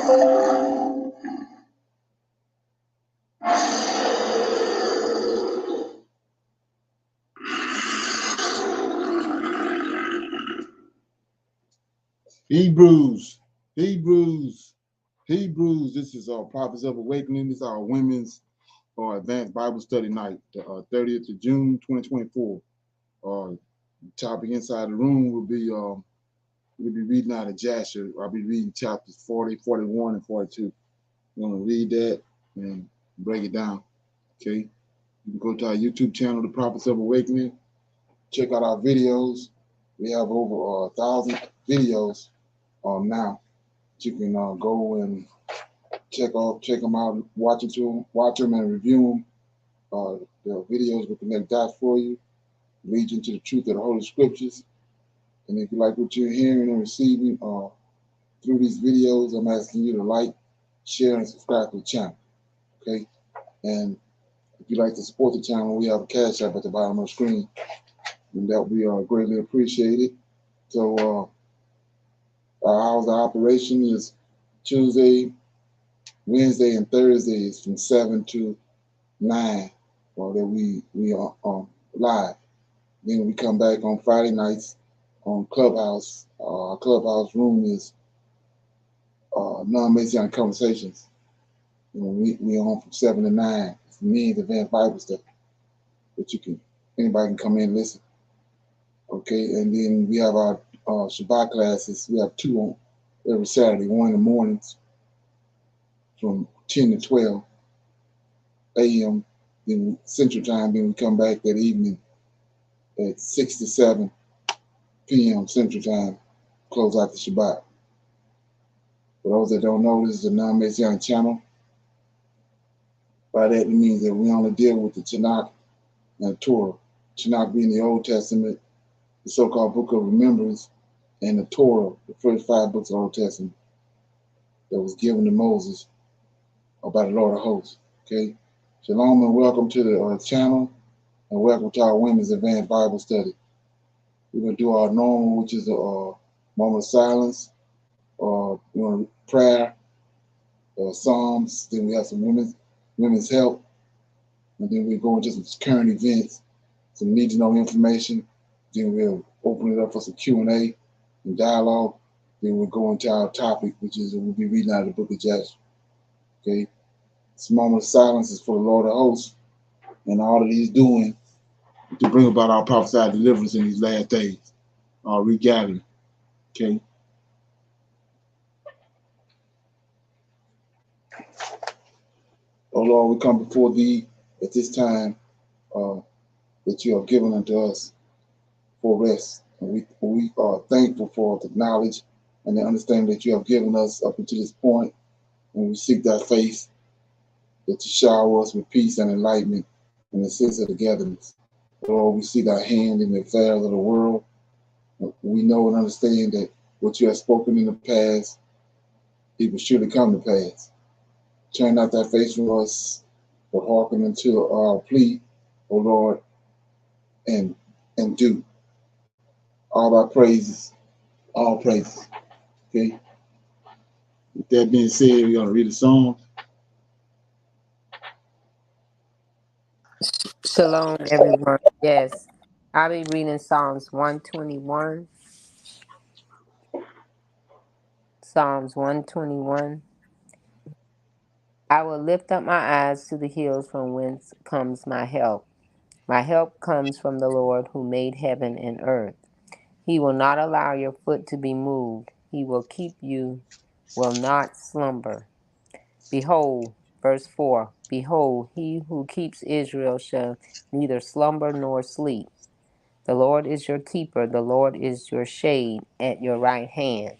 Hebrews, Hebrews, Hebrews. This is our Prophets of Awakening. This is our women's advanced Bible study night, the 30th of June, 2024. Topic inside the room will be we'll be reading out of Jasher. I'll be reading chapters 40, 41, and 42. I'm going to read that and break it down. Okay. You can go to our YouTube channel, The Prophets of Awakening. Check out our videos. We have over 1,000 videos now. You can go and check them out, watch them and review them. The videos will connect dots for you, lead you into the truth of the Holy Scriptures. And if you like what you're hearing and receiving through these videos, I'm asking you to like, share, and subscribe to the channel. Okay? And if you'd like to support the channel, we have a cash app at the bottom of the screen, and that will be greatly appreciated. So our hours of operation is Tuesday, Wednesday, and Thursday is from 7 to 9, that we are live. Then we come back on Friday nights on Clubhouse. Our Clubhouse room is non-Messianic conversations. We on from 7 to 9. It's men's advanced Bible stuff, but anybody can come in and listen. Okay, and then we have our Shabbat classes. We have 2 on every Saturday, one in the mornings from 10 to 12 a.m. Then Central Time. Then we come back that evening at 6 to 7 p.m. Central Time, close out the Shabbat. For those that don't know, this is a non-Messianic channel. By that, it means that we only deal with the Tanakh and the Torah. Tanakh being the Old Testament, the so-called Book of Remembrance, and the Torah, the first 5 books of the Old Testament that was given to Moses by the Lord of hosts. Okay? Shalom and welcome to the channel, and welcome to our Women's Advanced Bible Study. We're going to do our normal, which is a moment of silence, prayer, Psalms. Then we have some women's help, and then we go into some current events, some need-to-know information. Then we'll open it up for some Q&A and dialogue. Then we'll go into our topic, which is we'll be reading out of the book of Jasher. Okay? This moment of silence is for the Lord of hosts and all that he's doing to bring about our prophesied deliverance in these last days, our regathering. Okay? Oh Lord, we come before thee at this time that you have given unto us for rest. And we are thankful for the knowledge and the understanding that you have given us up until this point. And we seek thy face, that you shower us with peace and enlightenment in the sense of togetherness. Lord, we see thy hand in the affairs of the world. We know and understand that what you have spoken in the past, it will surely come to pass. Turn not thy face from us, but hearken unto our plea, O Lord, and do all our praises, all praises. Okay? With that being said, we're going to read a song. Shalom, everyone. Yes, I'll be reading Psalms 121. Psalms 121. I will lift up my eyes to the hills from whence comes my help. My help comes from the Lord who made heaven and earth. He will not allow your foot to be moved. He will keep you, will not slumber. Behold, verse 4, behold, he who keeps Israel shall neither slumber nor sleep. The Lord is your keeper, the Lord is your shade at your right hand.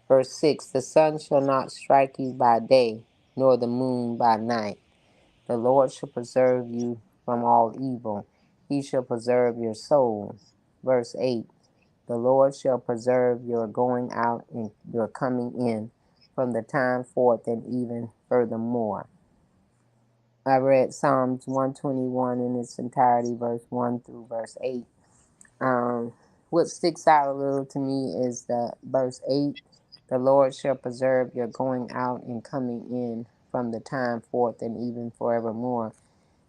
Verse 6, the sun shall not strike you by day, nor the moon by night. The Lord shall preserve you from all evil. He shall preserve your soul. Verse 8, the Lord shall preserve your going out and your coming in from the time forth and even furthermore. I read Psalms 121 in its entirety, verse 1 through verse 8. What sticks out a little to me is the verse 8. The Lord shall preserve your going out and coming in from the time forth and even forevermore.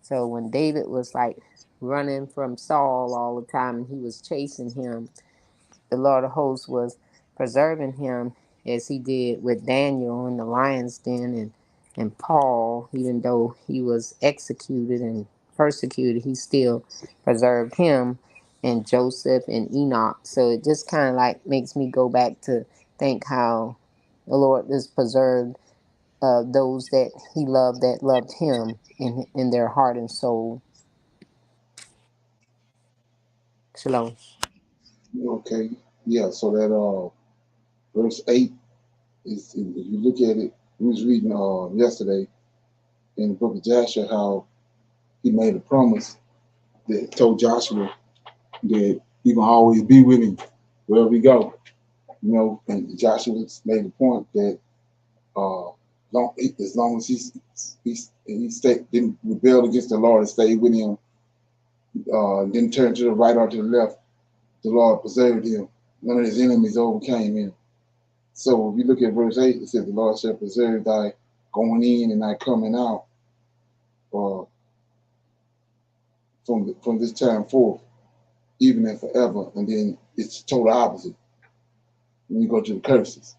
So when David was like running from Saul all the time and he was chasing him, the Lord of hosts was preserving him as he did with Daniel in the lion's den, and Paul, even though he was executed and persecuted, he still preserved him, and Joseph and Enoch. So it just kind of like makes me go back to think how the Lord just preserved those that he loved, that loved him in their heart and soul. Shalom. Okay. Yeah. So that verse 8 is, if you look at it, we was reading yesterday in the book of Joshua how he made a promise that told Joshua that he gonna always be with him wherever we go. You know, and Joshua made the point that uh, as long as he stayed, didn't rebel against the Lord and stayed with him, didn't turn to the right or to the left, the Lord preserved him. None of his enemies overcame him. So if you look at verse 8, it says, the Lord shall preserve thy going in and thy coming out uh, from this time forth, even and forever. And then it's the total opposite when you go to the curses.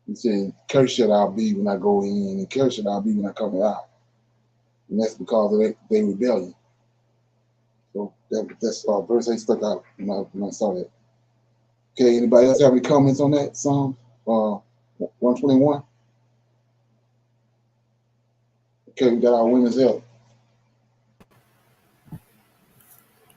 He said, curse shall I be when I go in, and curse shall I be when I come out. And that's because of their rebellion. So that's verse 8 stuck out when I saw that. Okay, anybody else have any comments on that Psalm 121? Okay, we got our women's help.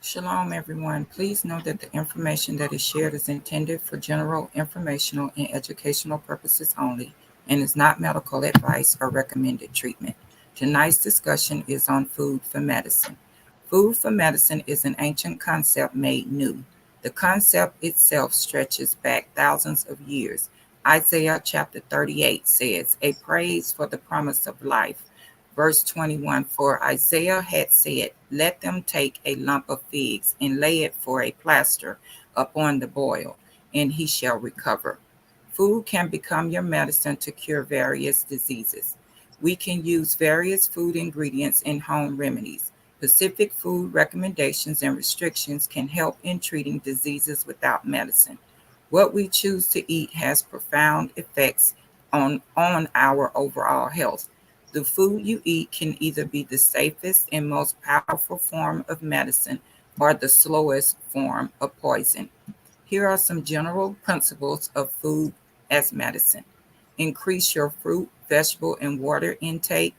Shalom, everyone. Please note that the information that is shared is intended for general informational and educational purposes only and is not medical advice or recommended treatment. Tonight's discussion is on food for medicine. Food for medicine is an ancient concept made new. The concept itself stretches back thousands of years. Isaiah chapter 38 says, "A praise for the promise of life." Verse 21, "For Isaiah had said, Let them take a lump of figs and lay it for a plaster upon the boil, and he shall recover." Food can become your medicine to cure various diseases. We can use various food ingredients in home remedies. Specific food recommendations and restrictions can help in treating diseases without medicine. What we choose to eat has profound effects on our overall health. The food you eat can either be the safest and most powerful form of medicine or the slowest form of poison. Here are some general principles of food as medicine. Increase your fruit, vegetable, and water intake.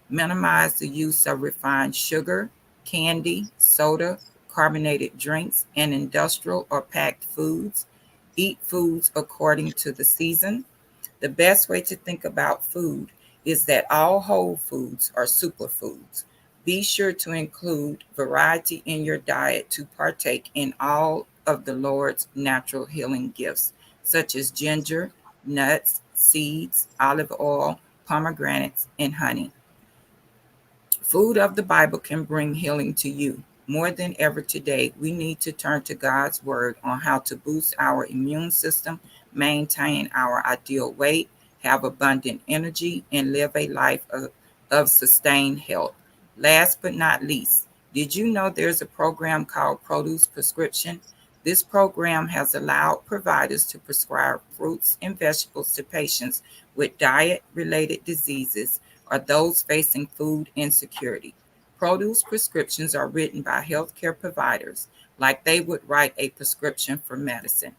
Minimize the use of refined sugar, candy, soda, carbonated drinks, and industrial or packed foods. Eat foods according to the season. The best way to think about food is that all whole foods are superfoods. Be sure to include variety in your diet to partake in all of the Lord's natural healing gifts, such as ginger, nuts, seeds, olive oil, pomegranates, and honey. Food of the Bible can bring healing to you. More than ever today, we need to turn to God's Word on how to boost our immune system, maintain our ideal weight, have abundant energy, and live a life of sustained health. Last but not least, did you know there's a program called Produce Prescription? This program has allowed providers to prescribe fruits and vegetables to patients with diet related diseases or those facing food insecurity. Produce prescriptions are written by healthcare providers like they would write a prescription for medicine.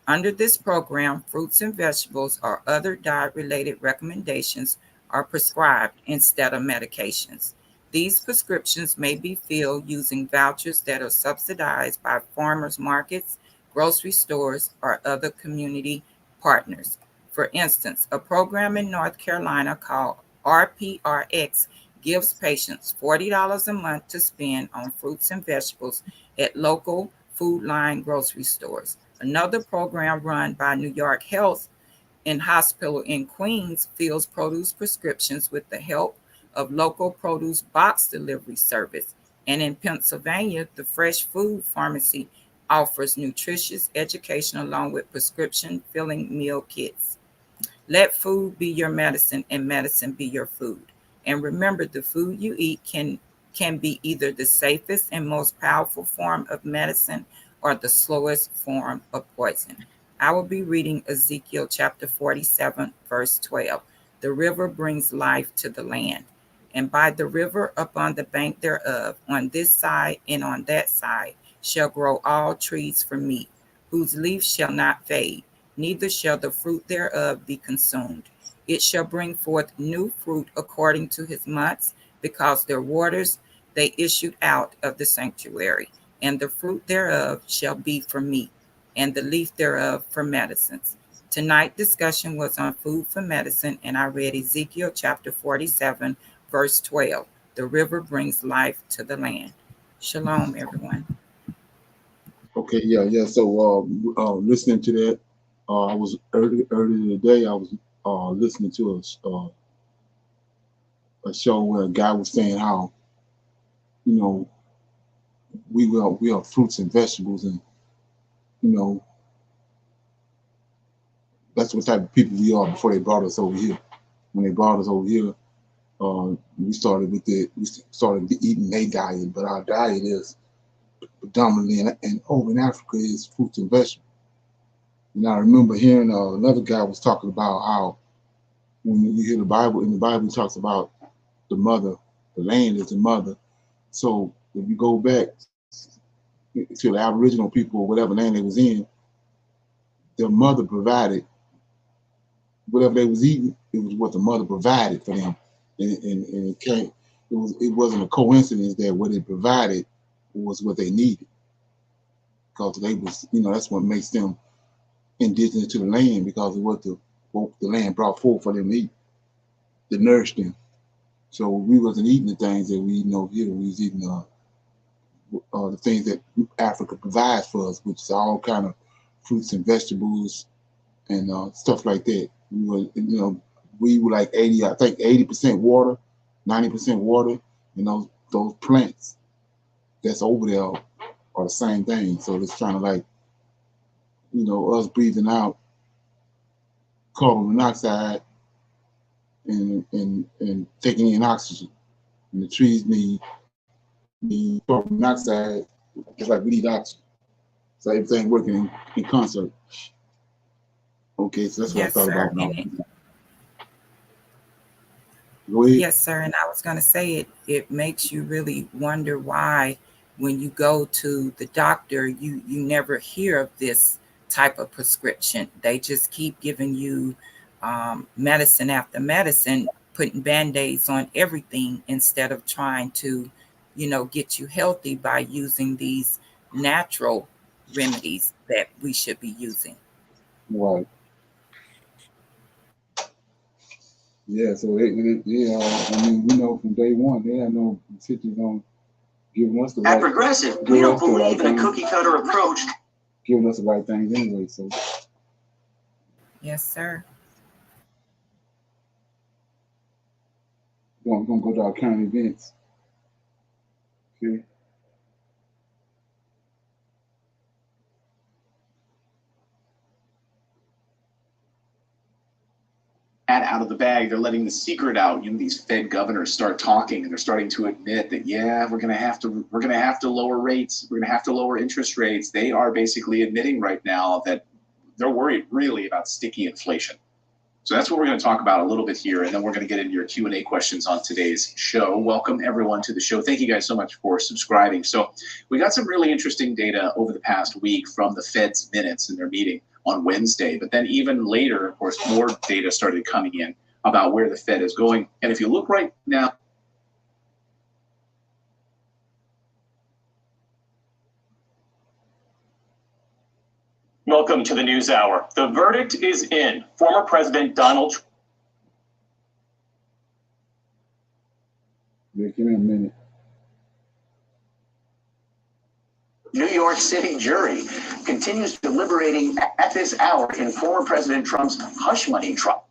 Under this program, fruits and vegetables or other diet-related recommendations are prescribed instead of medications. These prescriptions may be filled using vouchers that are subsidized by farmers markets, grocery stores, or other community partners. For instance, a program in North Carolina called RPRX gives patients $40 a month to spend on fruits and vegetables at local food line grocery stores. Another program run by New York Health and Hospital in Queens fills produce prescriptions with the help of local produce box delivery service. And in Pennsylvania, the Fresh Food Pharmacy offers nutritious education along with prescription filling meal kits. Let food be your medicine and medicine be your food. And remember, the food you eat can be either the safest and most powerful form of medicine or the slowest form of poison. I will be reading Ezekiel chapter 47, verse 12. The river brings life to the land. And by the river upon the bank thereof, on this side and on that side, shall grow all trees for meat, whose leaves shall not fade, neither shall the fruit thereof be consumed. It shall bring forth new fruit according to his months, because their waters they issued out of the sanctuary. And the fruit thereof shall be for meat, and the leaf thereof for medicines. Tonight discussion was on food for medicine, and I read Ezekiel chapter 47, verse 12. The river brings life to the land. Shalom, everyone. Okay, yeah. So, listening to that, I was earlier today. I was listening to a show where a guy was saying how, you know, we are fruits and vegetables, and you know that's what type of people we are before they brought us over here. When they brought us over here, we started eating their diet, but our diet is predominantly and over in Africa is fruits and vegetables. And I remember hearing another guy was talking about how when you hear the Bible, in the Bible it talks about the mother, the land is the mother. So if you go back to the Aboriginal people or whatever land they was in, their mother provided whatever they was eating. It was what the mother provided for them, and it came. It wasn't a coincidence that what it provided was what they needed, because they was, that's what makes them indigenous to the land, because of what the land brought forth for them to eat, to nourish them. So we wasn't eating the things that we eating over here. We was eating the things that Africa provides for us, which is all kind of fruits and vegetables and stuff like that. We were like 80% water, 90% water, and those plants that's over there are the same thing. So it's kind of like, us breathing out carbon monoxide and taking in oxygen. And the trees need carbon monoxide just like we need oxygen. So everything working in concert. Okay, so that's what I thought about now. Go ahead. Yes, sir. And I was going to say it makes you really wonder why when you go to the doctor, you never hear of this type of prescription. They just keep giving you medicine after medicine, putting Band-Aids on everything instead of trying to, get you healthy by using these natural remedies that we should be using. Right. Yeah, so I mean, we know from day one they had no intentions on giving us the right. At Progressive, we don't believe in a cookie cutter approach. Giving us the right things anyway, so. Yes, sir. We're gonna go to our current events. Okay. Out of the bag, they're letting the secret out. These Fed governors start talking, and they're starting to admit that we're gonna have to lower rates. We're gonna have to lower interest rates. They are basically admitting right now that they're worried really about sticky inflation. So that's what we're going to talk about a little bit here, and then we're going to get into your Q&A questions on today's show. Welcome everyone to the show. Thank you guys so much for subscribing. So we got some really interesting data over the past week from the Fed's minutes in their meeting on Wednesday. But then even later, of course, more data started coming in about where the Fed is going. And if you look right now, welcome to the News Hour. The verdict is in. Former President Donald Trump. Yeah, give me a minute. New York City jury continues deliberating at this hour in former President Trump's hush money trial.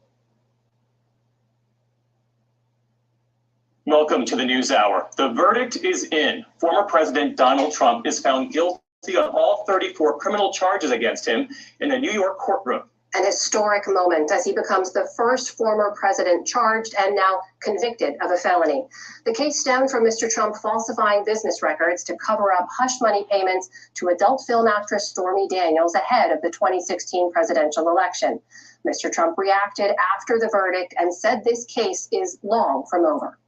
Welcome to the News Hour. The verdict is in. Former President Donald Trump is found guilty on all 34 criminal charges against him in a New York courtroom. An historic moment as he becomes the first former president charged and now convicted of a felony. The case stemmed from Mr. Trump falsifying business records to cover up hush money payments to adult film actress Stormy Daniels ahead of the 2016 presidential election. Mr. Trump reacted after the verdict and said this case is long from over.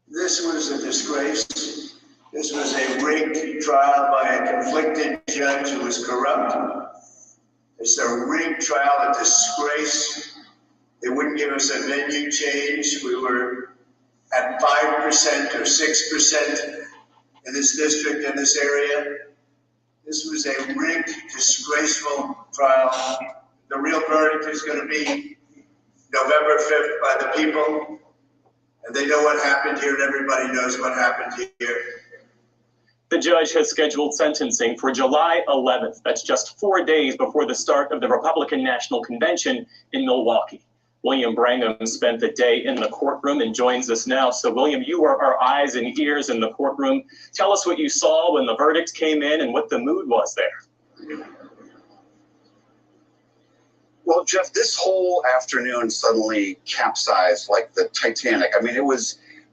This was a disgrace. This was a rigged trial by a conflicted judge who was corrupt. It's a rigged trial, a disgrace. They wouldn't give us a venue change. We were at 5% or 6% in this district, in this area. This was a rigged, disgraceful trial. The real verdict is going to be November 5th by the people. And they know what happened here, and everybody knows what happened here. The judge has scheduled sentencing for July 11th. That's just 4 days before the start of the Republican National Convention in Milwaukee. William Brangham spent the day in the courtroom and joins us now. So, William, you are our eyes and ears in the courtroom. Tell us what you saw when the verdict came in and what the mood was there. Well, Jeff, this whole afternoon suddenly capsized like the Titanic. I mean,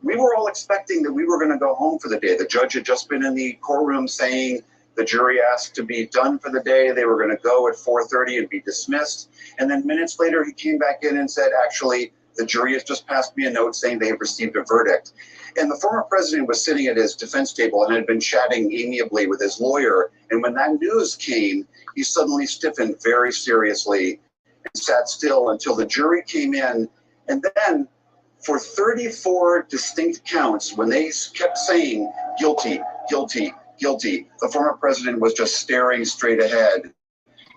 we were all expecting that we were going to go home for the day. The judge had just been in the courtroom saying the jury asked to be done for the day. They were going to go at 4:30 and be dismissed. And then minutes later, he came back in and said, actually, the jury has just passed me a note saying they have received a verdict. And the former president was sitting at his defense table and had been chatting amiably with his lawyer. And when that news came, he suddenly stiffened very seriously and sat still until the jury came in. And then for 34 distinct counts, when they kept saying guilty, guilty, guilty, the former president was just staring straight ahead.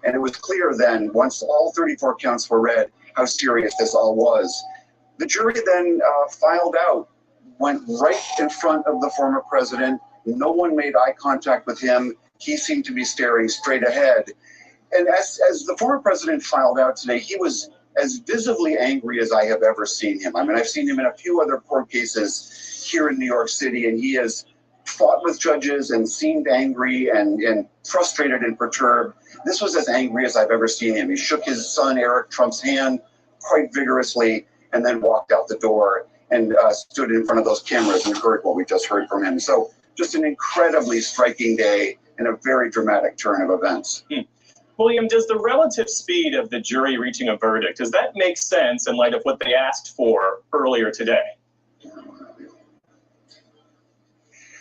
And it was clear then, once all 34 counts were read, how serious this all was. The jury then filed out, went right in front of the former president. No one made eye contact with him. He seemed to be staring straight ahead. And as the former president filed out today, he was as visibly angry as I have ever seen him. I mean, I've seen him in a few other court cases here in New York City, and he has fought with judges and seemed angry and frustrated and perturbed. This was as angry as I've ever seen him. He shook his son, Eric Trump's hand quite vigorously and then walked out the door and stood in front of those cameras and heard what we just heard from him. So just an incredibly striking day and a very dramatic turn of events. William, does the relative speed of the jury reaching a verdict, does that make sense in light of what they asked for earlier today?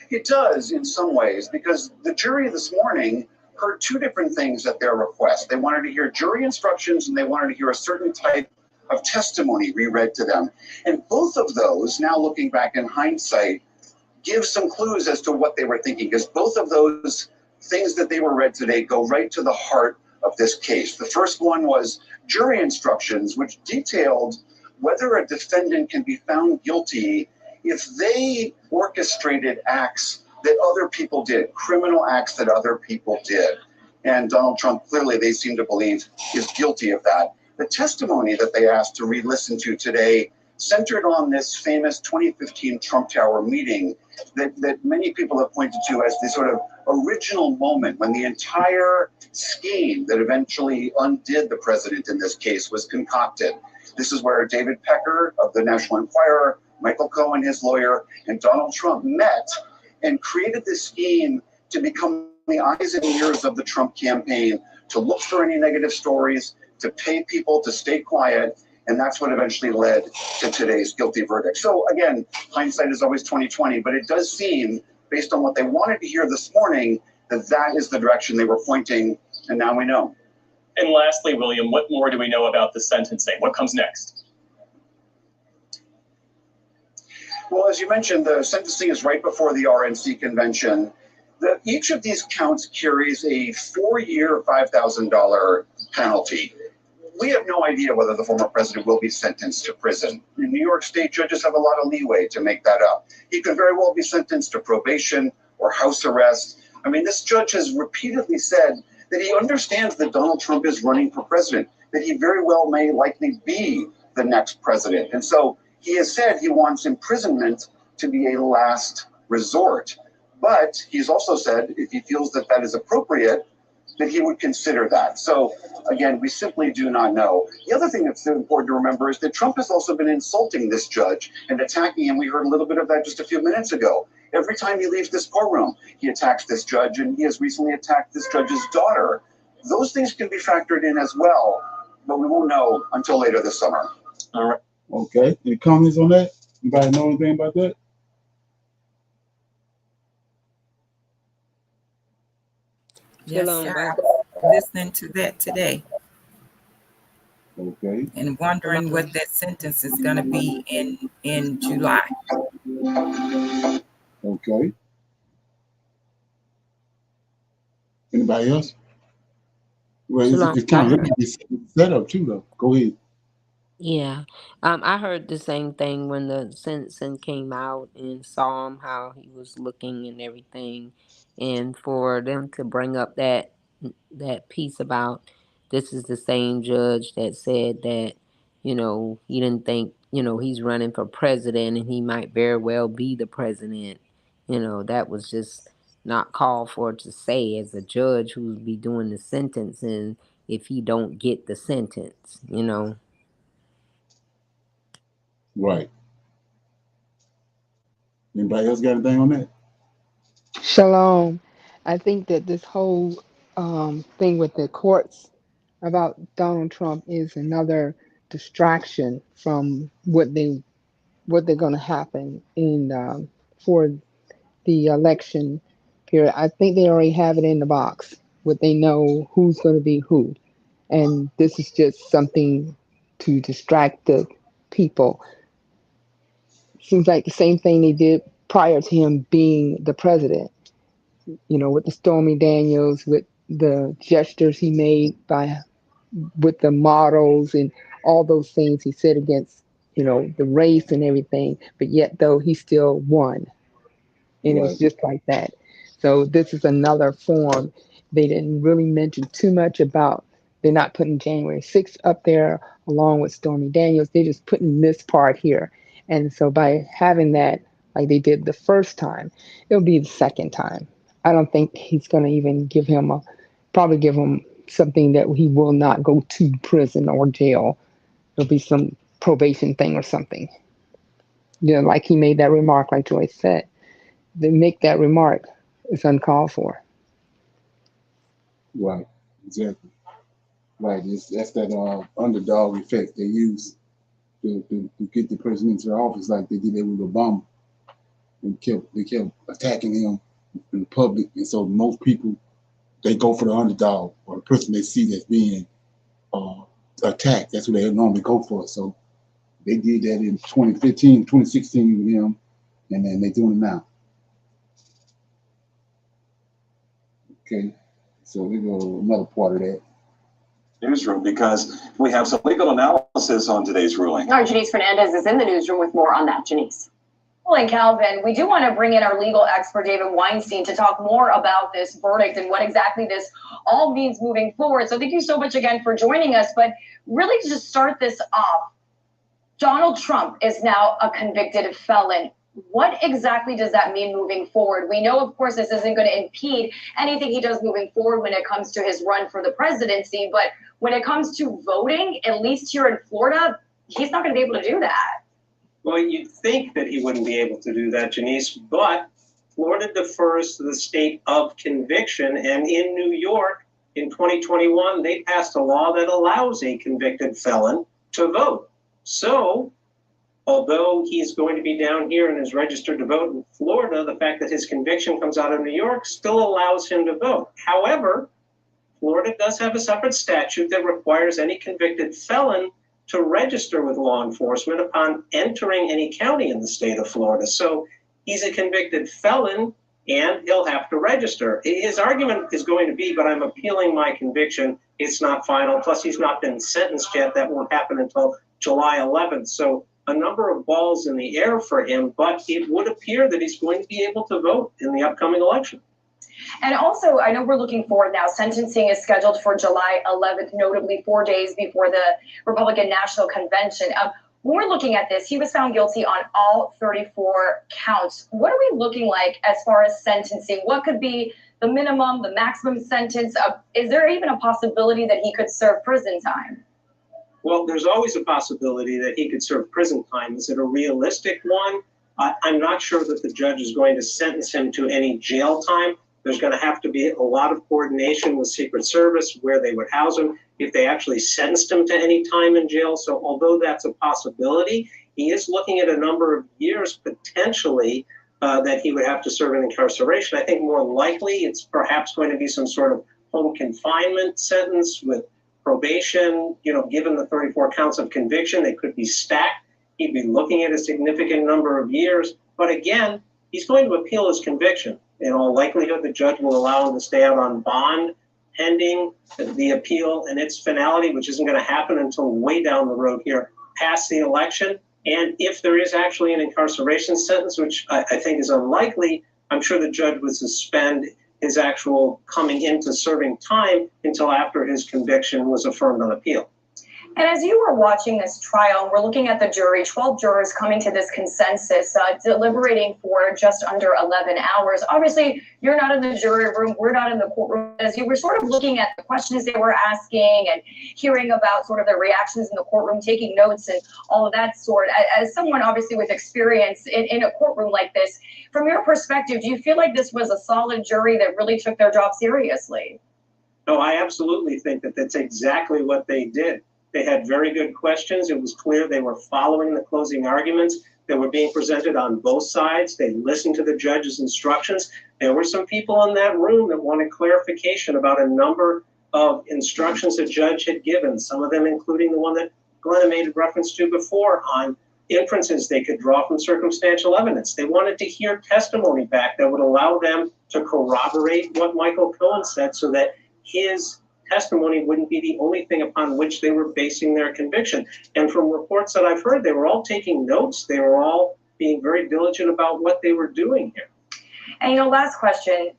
It does in some ways, because the jury this morning heard two different things at their request. They wanted to hear jury instructions and they wanted to hear a certain type of testimony reread to them. And both of those, now looking back in hindsight, give some clues as to what they were thinking, because both of those things that they were read today go right to the heart of this case. The first one was jury instructions, which detailed whether a defendant can be found guilty if they orchestrated acts that other people did, criminal acts that other people did. And Donald Trump, clearly they seem to believe, is guilty of that. The testimony that they asked to re-listen to today centered on this famous 2015 Trump Tower meeting that many people have pointed to as the sort of original moment when the entire scheme that eventually undid the president in this case was concocted. This is where David Pecker of the National Enquirer, Michael Cohen, his lawyer, and Donald Trump met and created this scheme to become the eyes and ears of the Trump campaign, to look for any negative stories, to pay people to stay quiet. And that's what eventually led to today's guilty verdict. So again, hindsight is always 20/20, but it does seem, based on what they wanted to hear this morning, that that is the direction they were pointing, and now we know. And lastly, William, what more do we know about the sentencing? What comes next? Well, as you mentioned, the sentencing is right before the RNC convention. Each of these counts carries a 4-year, $5,000 penalty. We have no idea whether the former president will be sentenced to prison. In New York State, judges have a lot of leeway to make that up. He could very well be sentenced to probation or house arrest. I mean, this judge has repeatedly said that he understands that Donald Trump is running for president, that he very well may likely be the next president. And so he has said he wants imprisonment to be a last resort. But he's also said if he feels that that is appropriate, that he would consider that. So again, we simply do not know. The other thing that's important to remember is that Trump has also been insulting this judge and attacking him. We heard a little bit of that just a few minutes ago. Every time he leaves this courtroom, he attacks this judge, and he has recently attacked this judge's daughter. Those things can be factored in as well, but we won't know until later this summer. All right. Okay. Any comments on that? Anybody know anything about that? Yes, Shalom, sir. bro. I was listening to that today Okay. and wondering what that sentence is going to be in July. Okay. Anybody else? Well, Shalom. it's kind of set up too, though. Go ahead. Yeah. I heard the same thing when the sentencing came out and saw him how he was looking and everything. And for them to bring up that piece about this is the same judge that said that, he didn't think, he's running for president and he might very well be the president. That was just not called for to say as a judge who would be doing the sentencing if he don't get the sentence. Right. Anybody else got anything on that? Shalom. I think that this whole thing with the courts about Donald Trump is another distraction from what they're going to happen in for the election period. I think they already have it in the box. What they know who's going to be who, and this is just something to distract the people. Seems like the same thing they did prior to him being the president. With the Stormy Daniels, with the gestures he made with the models and all those things he said against, the race and everything. But yet, though, he still won. And it was Right. just like that. So this is another form. They didn't really mention too much about, they're not putting January 6th up there along with Stormy Daniels. They're just putting this part here. And so by having that, like they did the first time, it'll be the second time. I don't think he's going to even probably give him something that he will not go to prison or jail. It'll be some probation thing or something. Like he made that remark, like Joyce said. They make that remark, it's uncalled for. Right. Exactly. Right. That's that underdog effect they use to get the person into the office like they did it with Obama. They kept attacking him in public, and so most people they go for the underdog or the person they see that's being attacked. That's what they normally go for. So they did that in 2015, 2016 with him, and then they're doing it now. Okay, so we go to another part of that. Newsroom, because we have some legal analysis on today's ruling. Our Janice Fernandez is in the newsroom with more on that. Janice. Well, and Calvin, we do want to bring in our legal expert, David Weinstein, to talk more about this verdict and what exactly this all means moving forward. So thank you so much again for joining us. But really to just start this off, Donald Trump is now a convicted felon. What exactly does that mean moving forward? We know, of course, this isn't going to impede anything he does moving forward when it comes to his run for the presidency. But when it comes to voting, at least here in Florida, he's not going to be able to do that. Well, you'd think that he wouldn't be able to do that, Janice, but Florida defers to the state of conviction. And in New York, in 2021, they passed a law that allows a convicted felon to vote. So, although he's going to be down here and is registered to vote in Florida, the fact that his conviction comes out of New York still allows him to vote. However, Florida does have a separate statute that requires any convicted felon to register with law enforcement upon entering any county in the state of Florida. So he's a convicted felon and he'll have to register. His argument is going to be, but I'm appealing my conviction. It's not final. Plus, he's not been sentenced yet. That won't happen until July 11th. So a number of balls in the air for him, but it would appear that he's going to be able to vote in the upcoming election. And also, I know we're looking forward now. Sentencing is scheduled for July 11th, notably 4 days before the Republican National Convention. when we're looking at this, he was found guilty on all 34 counts. What are we looking like as far as sentencing? What could be the minimum, the maximum sentence? Is there even a possibility that he could serve prison time? Well, there's always a possibility that he could serve prison time. Is it a realistic one? I'm not sure that the judge is going to sentence him to any jail time. There's going to have to be a lot of coordination with Secret Service where they would house him if they actually sentenced him to any time in jail. So although that's a possibility, he is looking at a number of years potentially that he would have to serve in incarceration. I think more likely it's perhaps going to be some sort of home confinement sentence with probation. Given the 34 counts of conviction, they could be stacked. He'd be looking at a significant number of years. But again, he's going to appeal his conviction. In all likelihood, the judge will allow him to stay out on bond pending the appeal and its finality, which isn't going to happen until way down the road here, past the election. And if there is actually an incarceration sentence, which I think is unlikely, I'm sure the judge would suspend his actual coming into serving time until after his conviction was affirmed on appeal. And as you were watching this trial, we're looking at the jury, 12 jurors coming to this consensus, deliberating for just under 11 hours. Obviously, you're not in the jury room. We're not in the courtroom. As you were sort of looking at the questions they were asking and hearing about sort of the reactions in the courtroom, taking notes and all of that sort, as someone obviously with experience in a courtroom like this, from your perspective, do you feel like this was a solid jury that really took their job seriously? No, I absolutely think that that's exactly what they did. They had very good questions. It was clear they were following the closing arguments that were being presented on both sides. They listened to the judge's instructions. There were some people in that room that wanted clarification about a number of instructions the judge had given, some of them including the one that Glenna made reference to before on inferences they could draw from circumstantial evidence. They wanted to hear testimony back that would allow them to corroborate what Michael Cohen said so that his testimony wouldn't be the only thing upon which they were basing their conviction. And from reports that I've heard, they were all taking notes. They were all being very diligent about what they were doing here. And last question,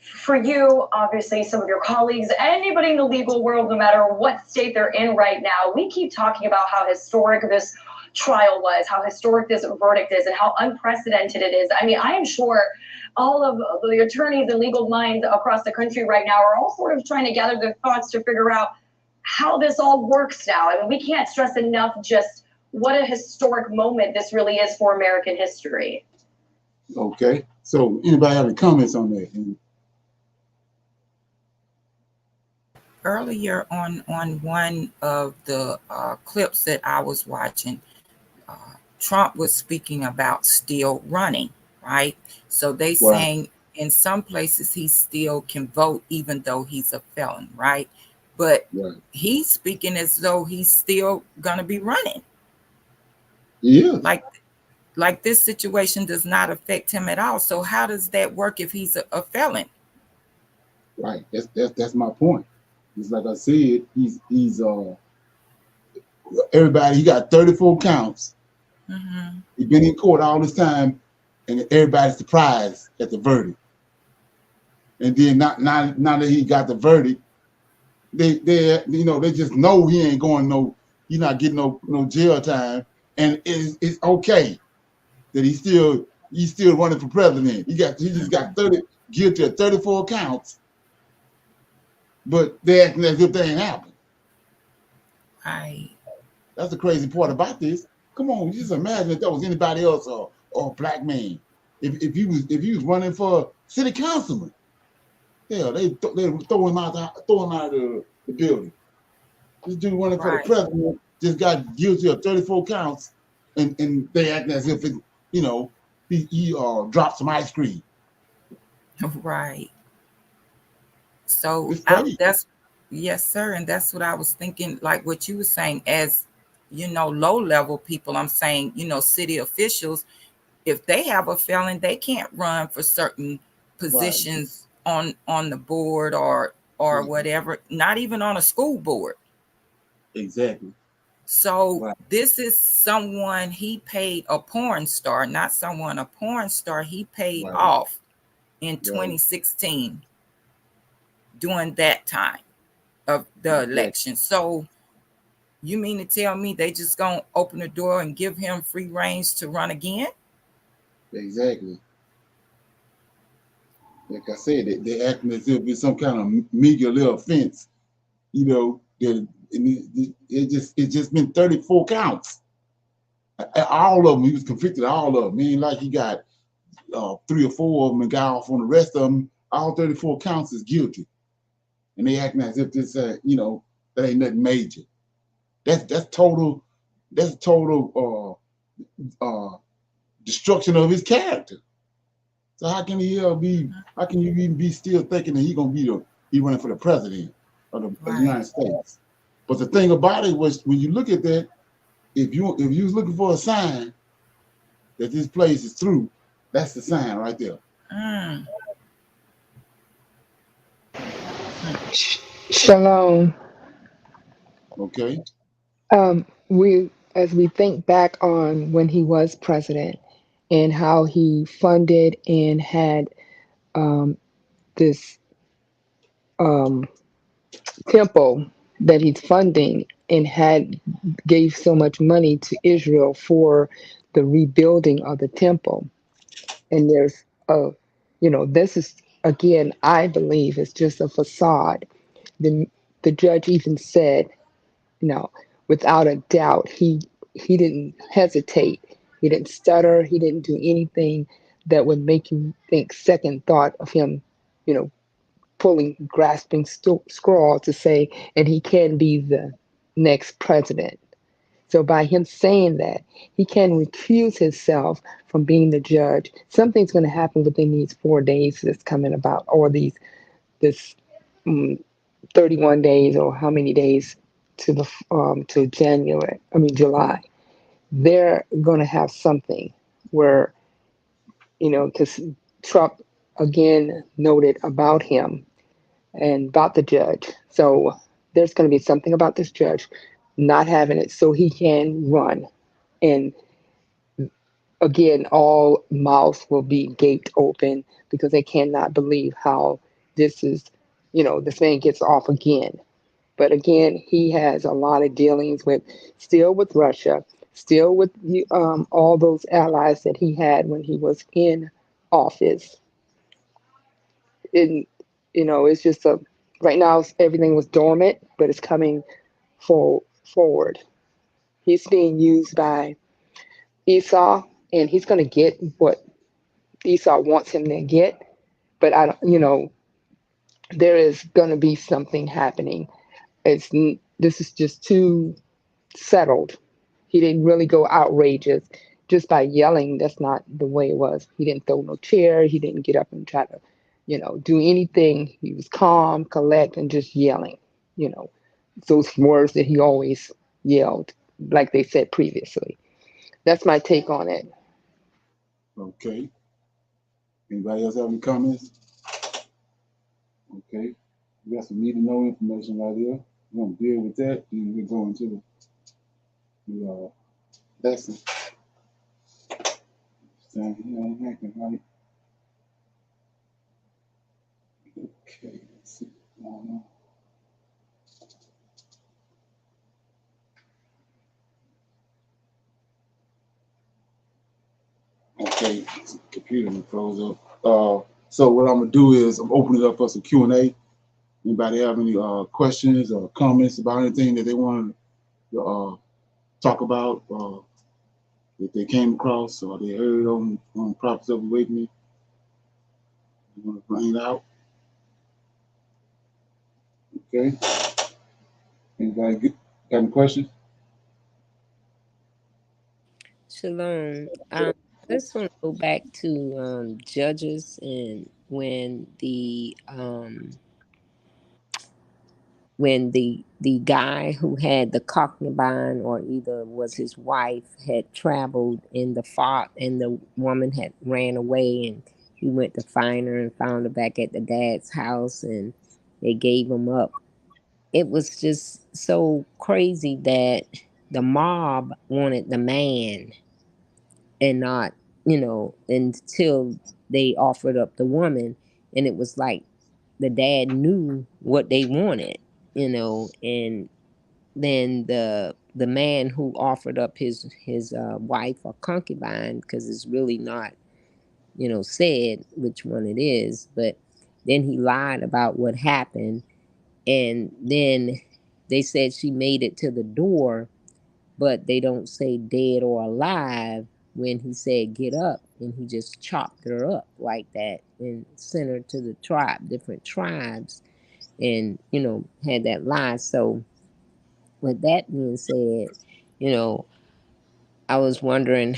for you, obviously, some of your colleagues, anybody in the legal world, no matter what state they're in right now, we keep talking about how historic this trial was, how historic this verdict is, and how unprecedented it is. I mean, I am sure all of the attorneys and legal minds across the country right now are all sort of trying to gather their thoughts to figure out how this all works now. I mean, we can't stress enough just what a historic moment this really is for American history. Okay, so anybody have any comments on that? Earlier on one of the clips that I was watching, Trump was speaking about still running, right? So they saying in some places he still can vote even though he's a felon, right? But he's speaking as though he's still gonna be running. Yeah. Like this situation does not affect him at all. So how does that work if he's a felon? Right. That's my point. It's like I said, he's everybody, he got 34 counts. Mm-hmm. He's been in court all this time, and everybody's surprised at the verdict. And then now that he got the verdict, they just know he ain't going he's not getting no jail time, and it's okay that he's still running for president. He just got guilty of 34 counts, but they acting as if they ain't happened. That's the crazy part about this. Come on, just imagine if that was anybody else or a black man. If he was running for city councilman, hell, they throw him out of the building. This dude running for the president just got guilty of 34 counts, and they acting as if he dropped some ice cream. Right. So yes, sir, and that's what I was thinking. Like what you were saying, as low level people, I'm saying, city officials, if they have a felon, they can't run for certain positions on the board or whatever, not even on a school board. Exactly. So this is someone he paid, a porn star, he paid off in 2016 during that time of the election. So You mean to tell me they just gonna open the door and give him free range to run again? Exactly. Like I said, they're acting as if it's some kind of meager little offense. You know, it's just been 34 counts. All of them, he was convicted of all of them. Ain't like he got 3 or 4 of them and got off on the rest of them. All 34 counts is guilty. And they acting as if this, that ain't nothing major. That's total destruction of his character. So how can you even be still thinking that he running for the president of the United States? But the thing about it was, when you look at that, if you was looking for a sign that this place is through, that's the sign right there. Shalom. Okay. As we think back on when he was president and how he funded and had this temple that he's funding and had gave so much money to Israel for the rebuilding of the temple. And there's this is, again, I believe it's just a facade. The judge even said, you know, without a doubt, he didn't hesitate. He didn't stutter. He didn't do anything that would make you think second thought of him, grasping straw to say, and he can be the next president. So by him saying that, he can recuse himself from being the judge. Something's going to happen within these 4 days that's coming about, or this 31 days, or how many days to July. They're going to have something where, because Trump again noted about him and about the judge. So there's going to be something about this judge not having it so he can run. And again, all mouths will be gaped open because they cannot believe how this is, this man gets off again. But again, he has a lot of dealings still with Russia, still with all those allies that he had when he was in office. And, it's just right now everything was dormant, but it's coming forward. He's being used by Esau, and he's going to get what Esau wants him to get. But I don't, there is going to be something happening. This is just too settled. He didn't really go outrageous just by yelling. That's not the way it was. He didn't throw no chair. He didn't get up and try to, do anything. He was calm, collect, and just yelling. Those words that he always yelled, like they said previously. That's my take on it. Okay. Anybody else have any comments? Okay. We got some need to know information right here. We're going to deal with that, and we're going to the lesson. Down here ain't acting right. Okay, let's see what's going on. Okay, computer gonna close up. So what I'm gonna do is I'm opening it up for some Q&A. Anybody have any questions or comments about anything that they want to talk about, that they came across or they heard on Prophets of Awakening? You want to bring it out? Okay. Anybody got any questions? Shalom. I just want to go back to Judges, and when the guy who had the concubine, or either was his wife, had traveled in the fog, and the woman had ran away, and he went to find her and found her back at the dad's house, and they gave him up. It was just so crazy that the mob wanted the man and not, until they offered up the woman. And it was like the dad knew what they wanted, and then the man who offered up his wife or concubine, because it's really not, you know, said which one it is, but then he lied about what happened, and then they said she made it to the door, but they don't say dead or alive when he said get up, and he just chopped her up like that and sent her to the different tribes, and, you know, had that lie. So with that being said, you know, I was wondering,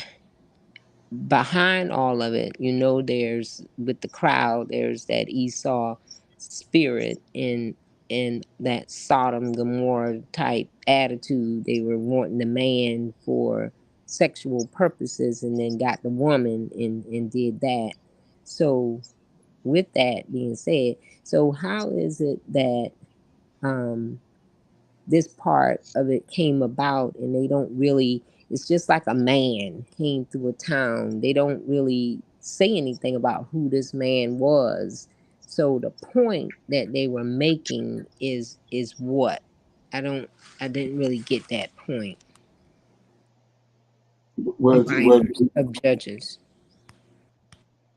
behind all of it, you know, there's, with the crowd, there's that Esau spirit and that Sodom Gomorrah type attitude. They were wanting the man for sexual purposes, and then got the woman and did that. So with that being said, so how is it that this part of it came about, and they don't really, it's just like a man came through a town, they don't really say anything about who this man was. So the point that they were making is what? I didn't really get that point Well, of Judges.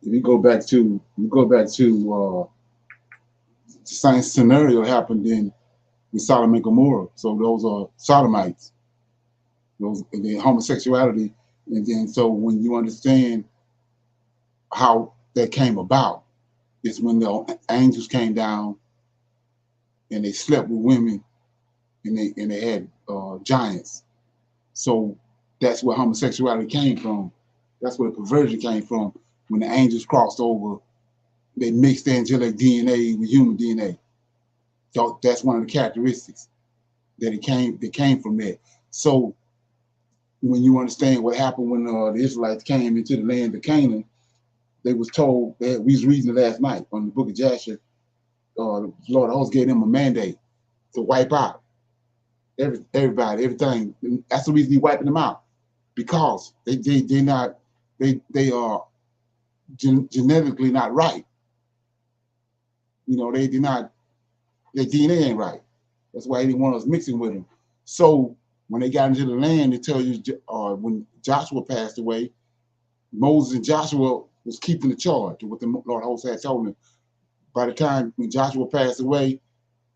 if you go back to the same scenario happened in Sodom and Gomorrah. So those are sodomites, those, and then homosexuality. And then so when you understand how that came about, it's when the angels came down and they slept with women, and they had giants. So that's where homosexuality came from. That's where the perversion came from. When the angels crossed over, they mixed angelic DNA with human DNA. So that's one of the characteristics that came from that. So when you understand what happened when the Israelites came into the land of Canaan, they was told that, we was reading last night on the book of Joshua, the Lord also gave them a mandate to wipe out everybody, everything. And that's the reason He's wiping them out, because they are genetically not right. You know, they did not, their DNA ain't right. That's why He didn't want us mixing with them. So when they got into the land, they tell you, when Joshua passed away, Moses and Joshua was keeping the charge of what the Lord host had told them. By the time when Joshua passed away,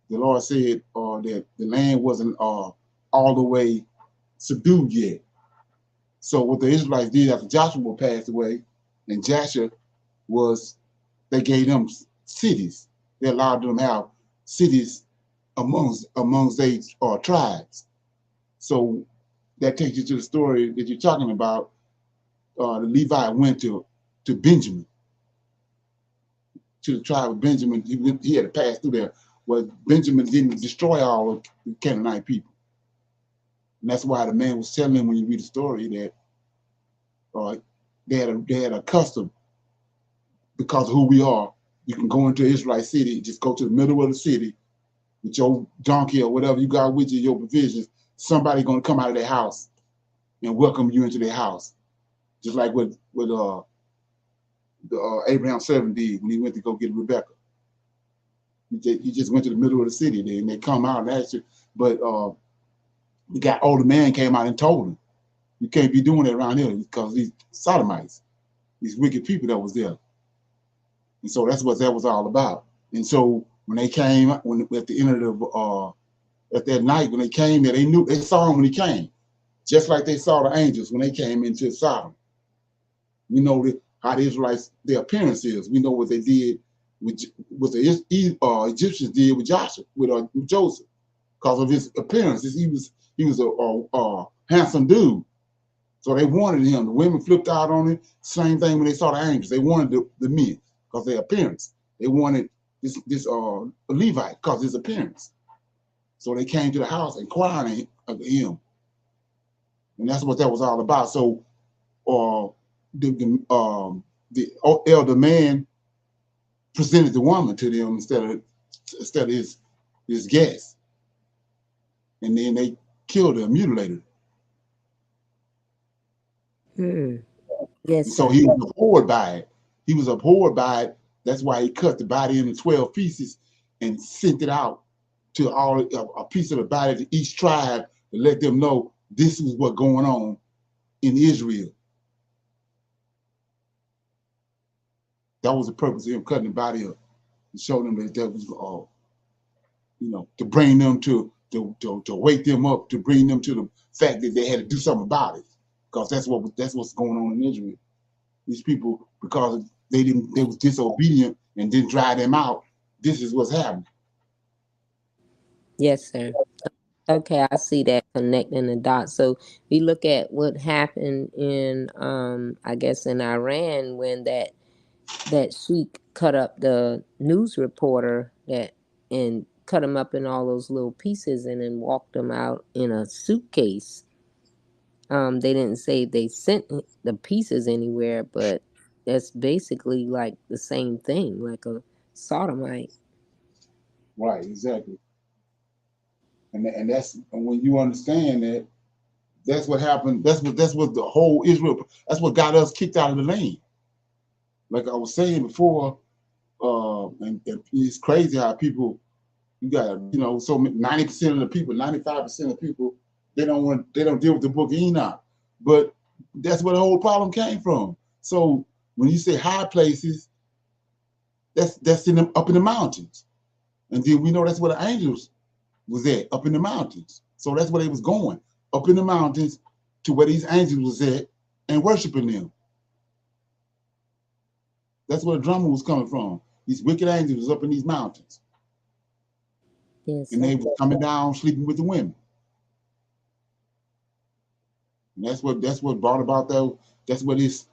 the Lord said that the land wasn't all the way subdued yet. So what the Israelites did after Joshua passed away, and Joshua was, they gave them cities. They allowed them to have cities amongst their tribes. So that takes you to the story that you're talking about. The Levi went to Benjamin, to the tribe of Benjamin. He had to pass through there. Well, Benjamin didn't destroy all of the Canaanite people. And that's why the man was telling him, when you read the story, that they had a custom, because of who we are. You can go into Israelite city, just go to the middle of the city with your donkey or whatever you got with you, your provisions. Somebody gonna come out of their house and welcome you into their house, just like what Abraham's servant did when he went to go get Rebecca. He just went to the middle of the city there, and they come out and asked you. But the older man came out and told him, you can't be doing that around here, because these sodomites, these wicked people that was there. And so that's what that was all about. And so when they came, at the end of at that night, when they came there, they saw him when he came, just like they saw the angels when they came into Sodom. We know how the Israelites, their appearance is. We know what they did with the Egyptians did with Joshua, with Joseph, because of his appearance. He was a handsome dude. So they wanted him. The women flipped out on him. Same thing when they saw the angels. They wanted the men because of their appearance. They wanted this Levite because of his appearance. So they came to the house inquiring of him. And that's what that was all about. So the elder man presented the woman to them instead of his guest. And then they killed her, mutilated her. Yes. So he was abhorred by it. That's why he cut the body into 12 pieces and sent it out to all a piece of the body to each tribe to let them know this is what's going on in Israel. That was the purpose of him cutting the body up, to show them that was, to bring them to wake them up, to bring them to the fact that they had to do something about it, because that's what's going on in Israel. These people, because they was disobedient and didn't drive them out. This is what's happening. Yes, sir. Okay, I see that connecting the dots. So we look at what happened in, I guess in Iran when that sheik cut up the news reporter and cut him up in all those little pieces and then walked them out in a suitcase. They didn't say they sent the pieces anywhere, but that's basically like the same thing, like a sodomite. Right, exactly. And that's when you understand that that's what happened. That's what the whole Israel. That's what got us kicked out of the land. Like I was saying before, and it's crazy how people, you got so 90% of the people, 95% of people, they don't deal with the book of Enoch. But that's where the whole problem came from. So when you say high places, that's up in the mountains, and then we know that's where the angels was at, up in the mountains. So that's where they was going, up in the mountains to where these angels was at and worshiping them. That's where the drama was coming from. These wicked angels was up in these mountains. Yes, and they were coming down sleeping with the women. And that's what brought about that. That's what this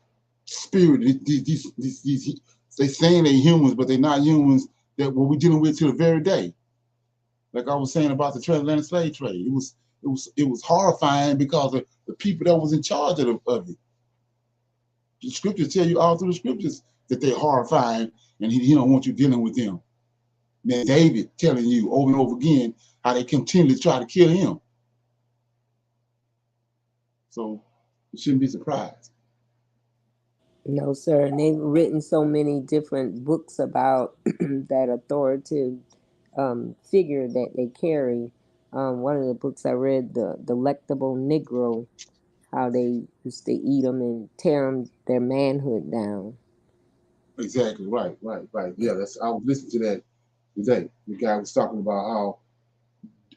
spirit, these they saying they're humans, but they're not humans. That what we're dealing with to the very day. Like I was saying about the transatlantic slave trade, it was horrifying because of the people that was in charge of it. The scriptures tell you all through the scriptures that they're horrifying, and he don't want you dealing with them. Then David telling you over and over again how they continue to try to kill him. So you shouldn't be surprised. No, sir. And they've written so many different books about that authoritative figure that they carry. One of the books I read, The Delectable Negro, how they used to eat them and tear their manhood down. Exactly, right. Yeah, I was listening to that today. The guy was talking about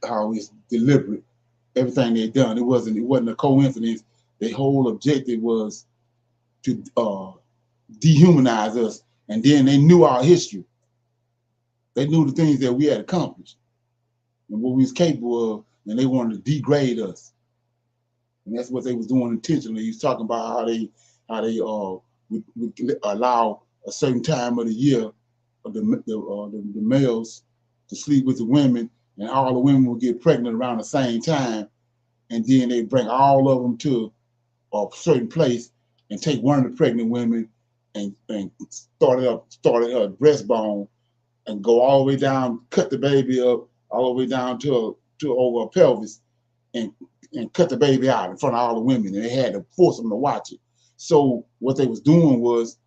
how it's deliberate, everything they've done. It wasn't a coincidence. Their whole objective was to dehumanize us, and then they knew our history. They knew the things that we had accomplished and what we was capable of, and they wanted to degrade us. And that's what they was doing intentionally. He was talking about how they would allow a certain time of the year of the males to sleep with the women, and all the women would get pregnant around the same time, and then they bring all of them to a certain place and take one of the pregnant women and start her breastbone and go all the way down, cut the baby up all the way down to over her pelvis and cut the baby out in front of all the women, and they had to force them to watch it. So what they was doing was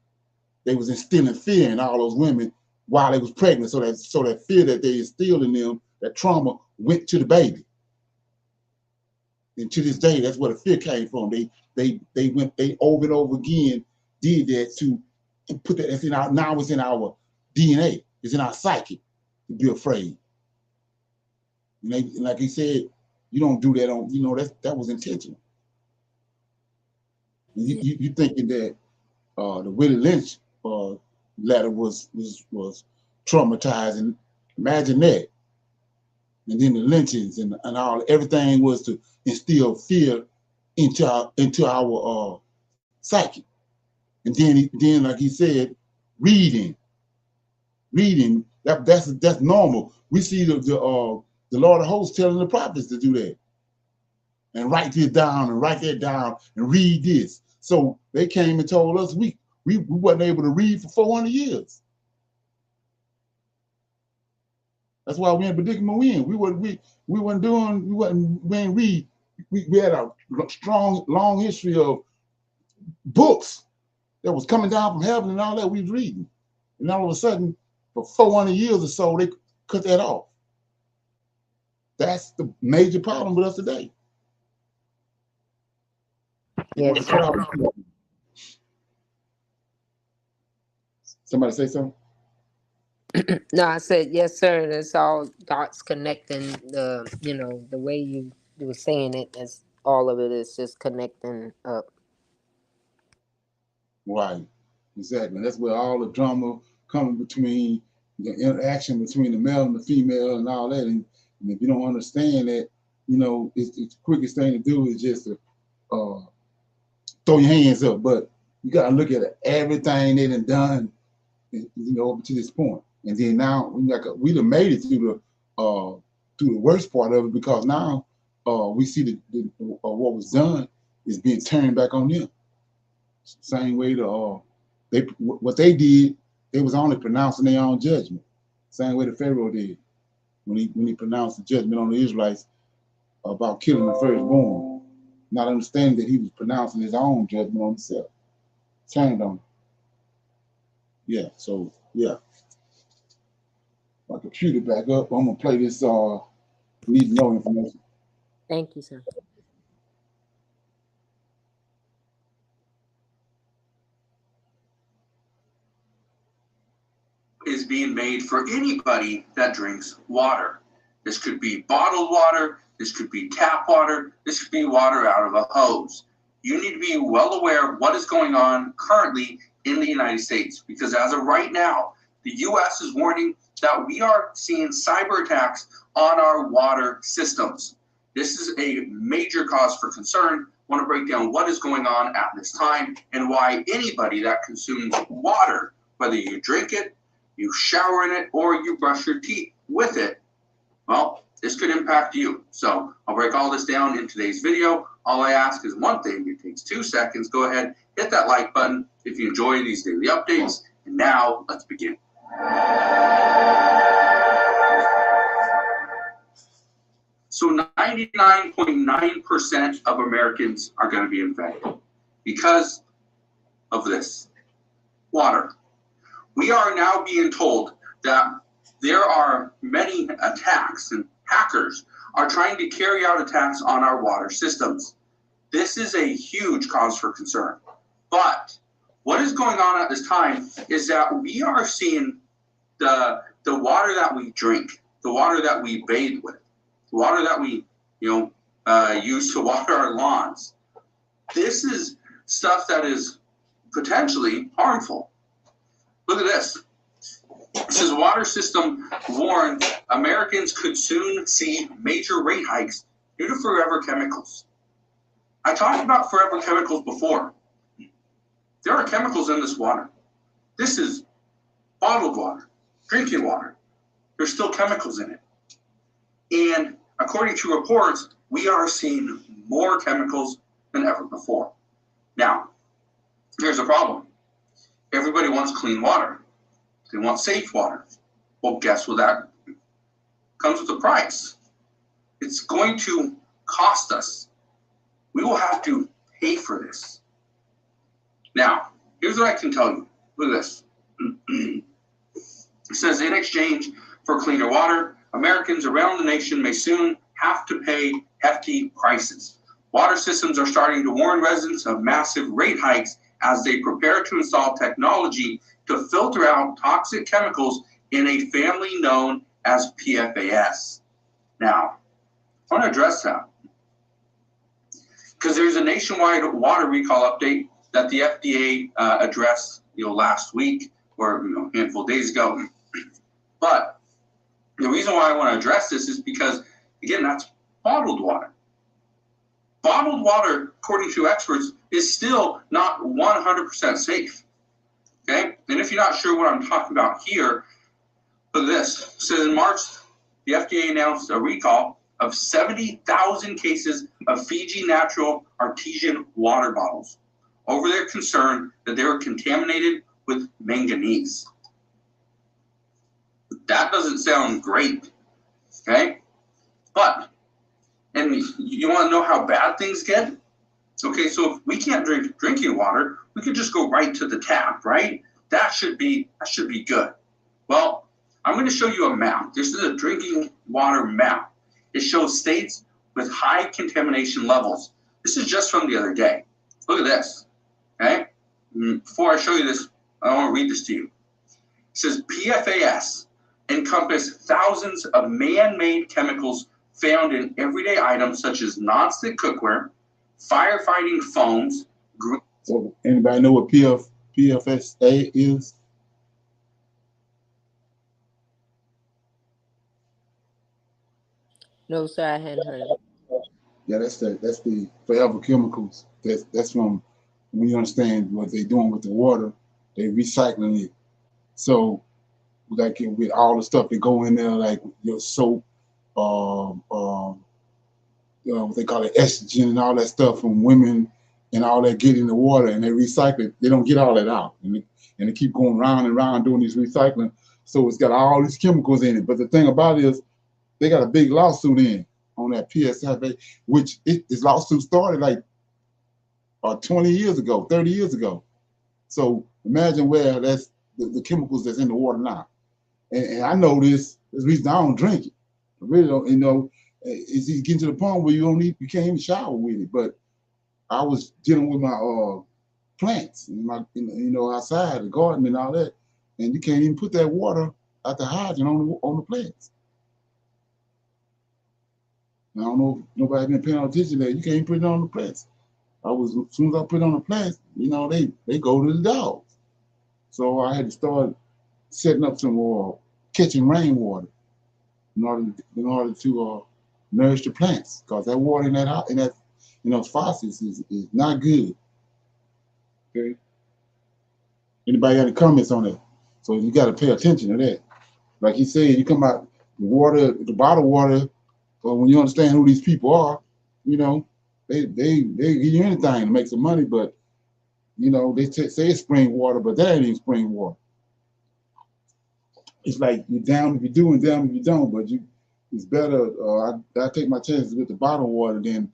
they was instilling fear in all those women while they was pregnant, so that fear that they instilled in them, that trauma went to the baby. And to this day, that's where the fear came from. They over and over again did that to put that. Now it's in our DNA. It's in our psyche to be afraid. And like he said, you don't do that that was intentional. You thinking that the Willie Lynch letter was traumatizing? Imagine that. And then the lynchings and everything was to instill fear into our psyche. And then like he said, reading that's normal. We see the Lord of Hosts telling the prophets to do that and write this down and write that down and read this. So they came and told us we wasn't able to read for 400 years. That's why we in the predicament we in. We ain't read. We had a strong, long history of books that was coming down from heaven and all that we was reading. And all of a sudden, for 400 years or so, they cut that off. That's the major problem with us today. Yes. Somebody say something? No, I said yes, sir. That's all dots connecting. The way you were saying it, that's all of it is just connecting up. Right, exactly. That's where all the drama coming between the interaction between the male and the female and all that. And if you don't understand that, it's the quickest thing to do is just to throw your hands up. But you got to look at everything they done, up to this point. And then now we done made it through the worst part of it, because now we see what was done is being turned back on them. Same way what they did, they was only pronouncing their own judgment. Same way the Pharaoh did when he pronounced the judgment on the Israelites about killing the firstborn, not understanding that he was pronouncing his own judgment on himself. Turned on him. Yeah, so yeah. My computer back up. I'm gonna play this need to know information. Thank you, sir. Is being made for anybody that drinks water. This could be bottled water, this could be tap water, this could be water out of a hose. You need to be well aware of what is going on currently in the United States, because as of right now, the U.S. is warning that we are seeing cyber attacks on our water systems. This is a major cause for concern. I want to break down what is going on at this time and why anybody that consumes water, whether you drink it, you shower in it, or you brush your teeth with it, well, this could impact you. So I'll break all this down in today's video. All I ask is one thing. It takes 2 seconds. Go ahead, hit that like button if you enjoy these daily updates. And now let's begin. So 99.9% of Americans are going to be infected because of this. Water. We are now being told that there are many attacks, and hackers are trying to carry out attacks on our water systems. This is a huge cause for concern. But what is going on at this time is that we are seeing the water that we drink, the water that we bathe with, the water that we use to water our lawns. This is stuff that is potentially harmful. Look at this. It says water system warned Americans could soon see major rate hikes due to forever chemicals. I talked about forever chemicals before. There are chemicals in this water. This is bottled water, drinking water. There's still chemicals in it. And according to reports, we are seeing more chemicals than ever before. Now, here's the problem. Everybody wants clean water. They want safe water. Well, guess what? That comes with a price. It's going to cost us. We will have to pay for this. Now, here's what I can tell you. Look at this. It says, in exchange for cleaner water, Americans around the nation may soon have to pay hefty prices. Water systems are starting to warn residents of massive rate hikes as they prepare to install technology to filter out toxic chemicals in a family known as PFAS. Now, I want to address that because there's a nationwide water recall update that the FDA addressed, last week or a handful of days ago. But the reason why I want to address this is because, again, that's bottled water. Bottled water, according to experts, is still not 100% safe. Okay? And if you're not sure what I'm talking about here, look at this. It says in March, the FDA announced a recall of 70,000 cases of Fiji natural artesian water bottles over their concern that they were contaminated with manganese. That doesn't sound great. Okay? But, and you want to know how bad things get? Okay, so if we can't drink drinking water, we could just go right to the tap, right? That should be good. Well, I'm going to show you a map. This is a drinking water map. It shows states with high contamination levels. This is just from the other day. Look at this, okay? Before I show you this, I want to read this to you. It says PFAS encompass thousands of man-made chemicals found in everyday items such as nonstick cookware, firefighting foams. So anybody know what PFSA is? No, sir, I hadn't heard of it. Yeah, that's the forever chemicals. That's from, when you understand what they're doing with the water, they recycling it. So like with all the stuff that go in there, like your soap, what they call it estrogen and all that stuff from women and all that get in the water, and they recycle it. They don't get all that out, and they keep going round and round doing these recycling. So it's got all these chemicals in it. But the thing about it is, they got a big lawsuit in on that PSFA, which this lawsuit started like 20 years ago, 30 years ago. So imagine where that's the chemicals that's in the water now. And I know this. There's a reason I don't drink it. I really don't. You know, it's getting to the point where you can't even shower with it. But I was dealing with my plants, and outside the garden and all that, and you can't even put that water out the hydrant on the plants. I don't know if nobody been paying attention to that. You can't even put it on the plants. As soon as I put it on the plants, they go to the dogs. So I had to start setting up some catching rainwater in order to nourish the plants, because that water in those faucets is not good. Okay. Anybody got any comments on that? So you got to pay attention to that. Like he said, you come out the bottled water. But when you understand who these people are, they give you anything to make some money. But they say it's spring water, but that ain't even spring water. It's like you're down if you do and down if you don't. But it's better. I take my chances with the bottled water than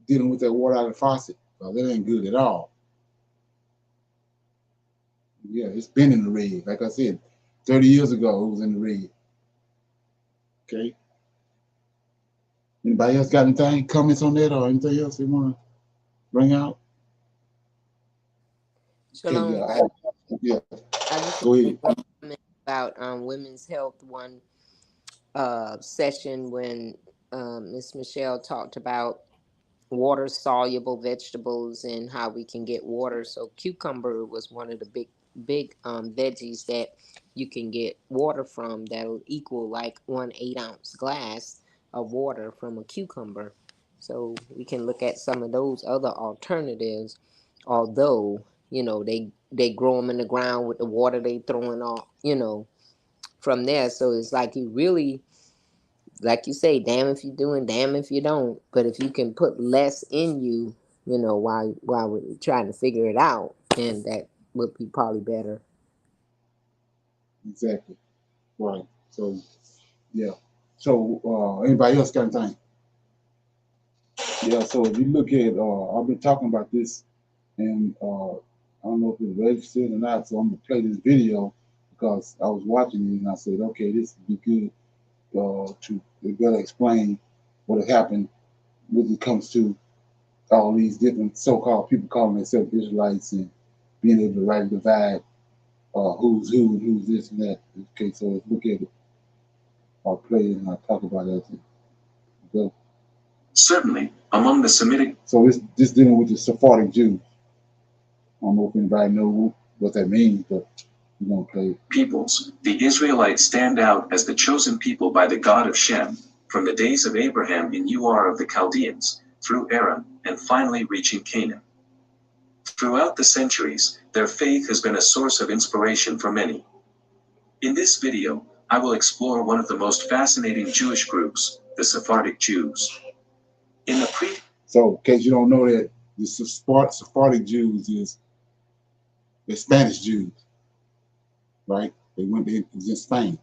dealing with that water out of the faucet. That ain't good at all. Yeah, it's been in the red. Like I said, 30 years ago, it was in the red. Okay. Anybody else got anything, comments on that, or anything else they want to bring out? Shalom. Yeah. I just Go ahead. want to comment about women's health one session when Miss Michelle talked about water soluble vegetables and how we can get water. So cucumber was one of the big veggies that you can get water from that'll equal like 1 8-ounce glass of water from a cucumber. So we can look at some of those other alternatives, although they grow them in the ground with the water they throwing off from there. So it's like you really, like you say, damn if you do and damn if you don't. But if you can put less in you, while we're trying to figure it out, then that would be probably better. Exactly. Right. So, yeah. So, anybody else got anything? Yeah. So if you look at, I've been talking about this, and I don't know if it's registered or not. So I'm gonna play this video because I was watching it and I said, okay, this would be good to better explain what happened when it comes to all these different so-called people calling themselves Israelites and being able to rightly divide who's who and who's this and that. Okay, so let's look at it. I'll play it and I'll talk about it. Go. Certainly, among the Semitic. So this dealing with the Sephardic Jews. I don't know if anybody knows what that means, but we're gonna play it. Peoples, the Israelites stand out as the chosen people by the God of Shem, from the days of Abraham in Ur of the Chaldeans, through Aram, and finally reaching Canaan. Throughout the centuries, their faith has been a source of inspiration for many. In this video, I will explore one of the most fascinating Jewish groups, the Sephardic Jews. So, in case you don't know that, the Sephardic Jews is the Spanish Jews, right? It was in Spain.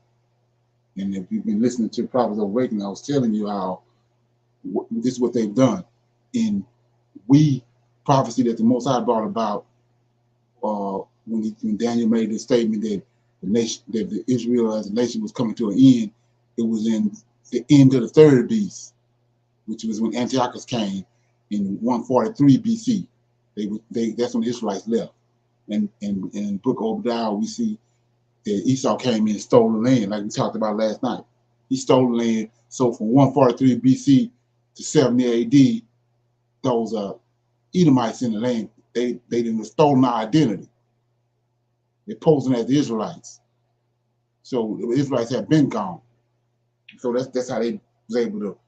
And if you've been listening to Prophets of Awakening, I was telling you how this is what they've done. And prophecy that the Most High brought about when Daniel made the statement that the Israel as a nation was coming to an end, it was in the end of the third beast, which was when Antiochus came in 143 BC. That's when the Israelites left. And in the book of Obadiah, we see that Esau came in and stole the land, like we talked about last night. He stole the land. So from 143 BC to 70 AD, those Edomites in the land, they didn't stolen our identity. They're posing as the Israelites. So the Israelites have been gone. So that's how they was able to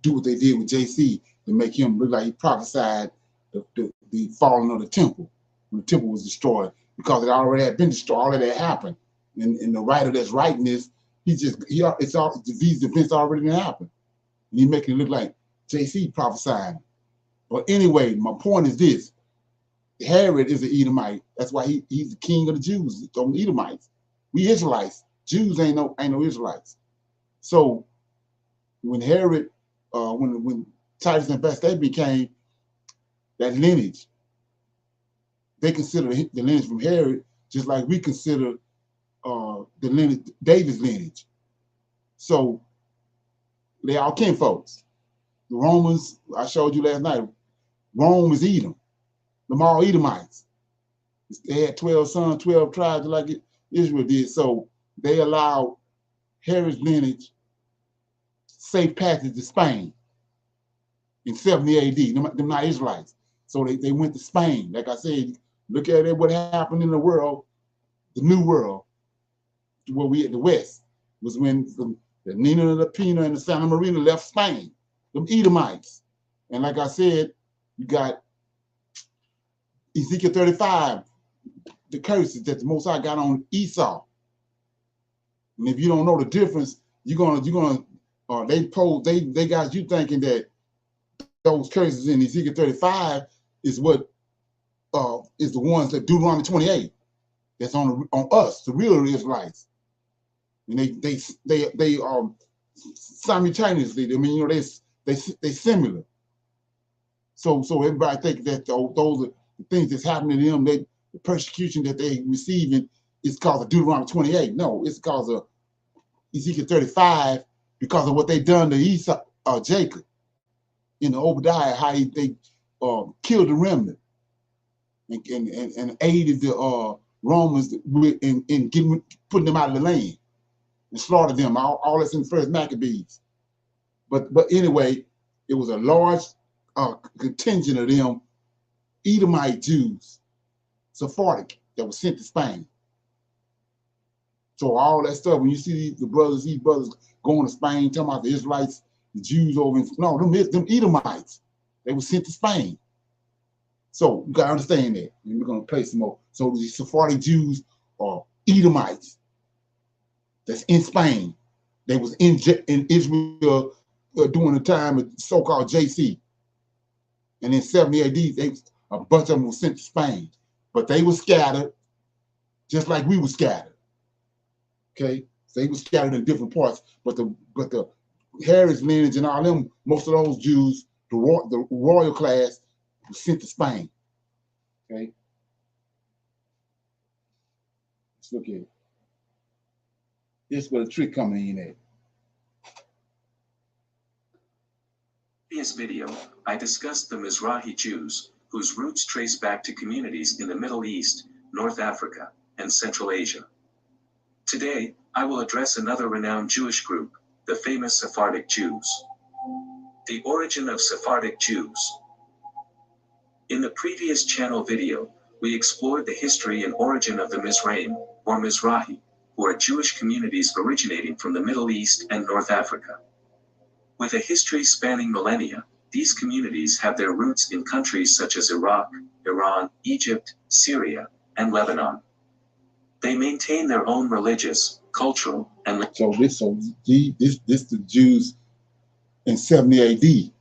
do what they did with JC, to make him look like he prophesied the falling of the temple, when the temple was destroyed, because it already had been destroyed, already had happened. And the writer that's writing this, these events already happened. And he making it look like JC prophesied. But anyway, my point is this: Herod is an Edomite. That's why he's the king of the Jews, the Edomites. We Israelites. Jews ain't no Israelites. So when Herod, when Titus and Vespasian became that lineage, they consider the lineage from Herod just like we consider the lineage, David's lineage. So they all kinfolks. The Romans, I showed you last night, Rome is Edom. Them all Edomites. They had 12 sons, 12 tribes like Israel did. So they allowed Herod's lineage safe passage to Spain in 70 AD. They're not Israelites. So they went to Spain. Like I said, look at it, what happened in the world, the new world, where we at the West, was when the Nina, the Pina, and the Santa Marina left Spain, them Edomites. And like I said, you got Ezekiel 35, the curses that the Most High got on Esau. And if you don't know the difference, they got you thinking that those curses in Ezekiel 35 is what is the ones that Deuteronomy 28 that's on us, the real Israelites. And they simultaneously, I mean, they similar. So everybody think that those are the things that's happening to them, the persecution that they receiving is because of Deuteronomy 28. No, it's because of Ezekiel 35, because of what they done to Esau, Jacob, in the Obadiah, how they killed the remnant and aided the Romans in putting them out of the land and slaughtered them. All that's in the first Maccabees. But anyway, it was a large contingent of them Edomite Jews, Sephardic, that was sent to Spain. So all that stuff, when you see these brothers going to Spain, talking about the Israelites, the Jews over in, no, them Edomites, they were sent to Spain. So you gotta understand that. And we're gonna play some more. So the Sephardic Jews are Edomites that's in Spain. They was in Israel during the time of so-called JC. And in 70 AD, a bunch of them were sent to Spain. But they were scattered just like we were scattered. Okay? So they were scattered in different parts. But the Herod's lineage and all them, most of those Jews, the royal class, were sent to Spain. Okay? Let's look at it. This is where the trick coming in at. In this video, I discussed the Mizrahi Jews, whose roots trace back to communities in the Middle East, North Africa, and Central Asia. Today, I will address another renowned Jewish group, the famous Sephardic Jews. The origin of Sephardic Jews. In the previous channel video, we explored the history and origin of the Mizraim, or Mizrahi, who are Jewish communities originating from the Middle East and North Africa. With a history spanning millennia, these communities have their roots in countries such as Iraq, Iran, Egypt, Syria, and Lebanon. They maintain their own religious, cultural, and this the Jews in 70 AD.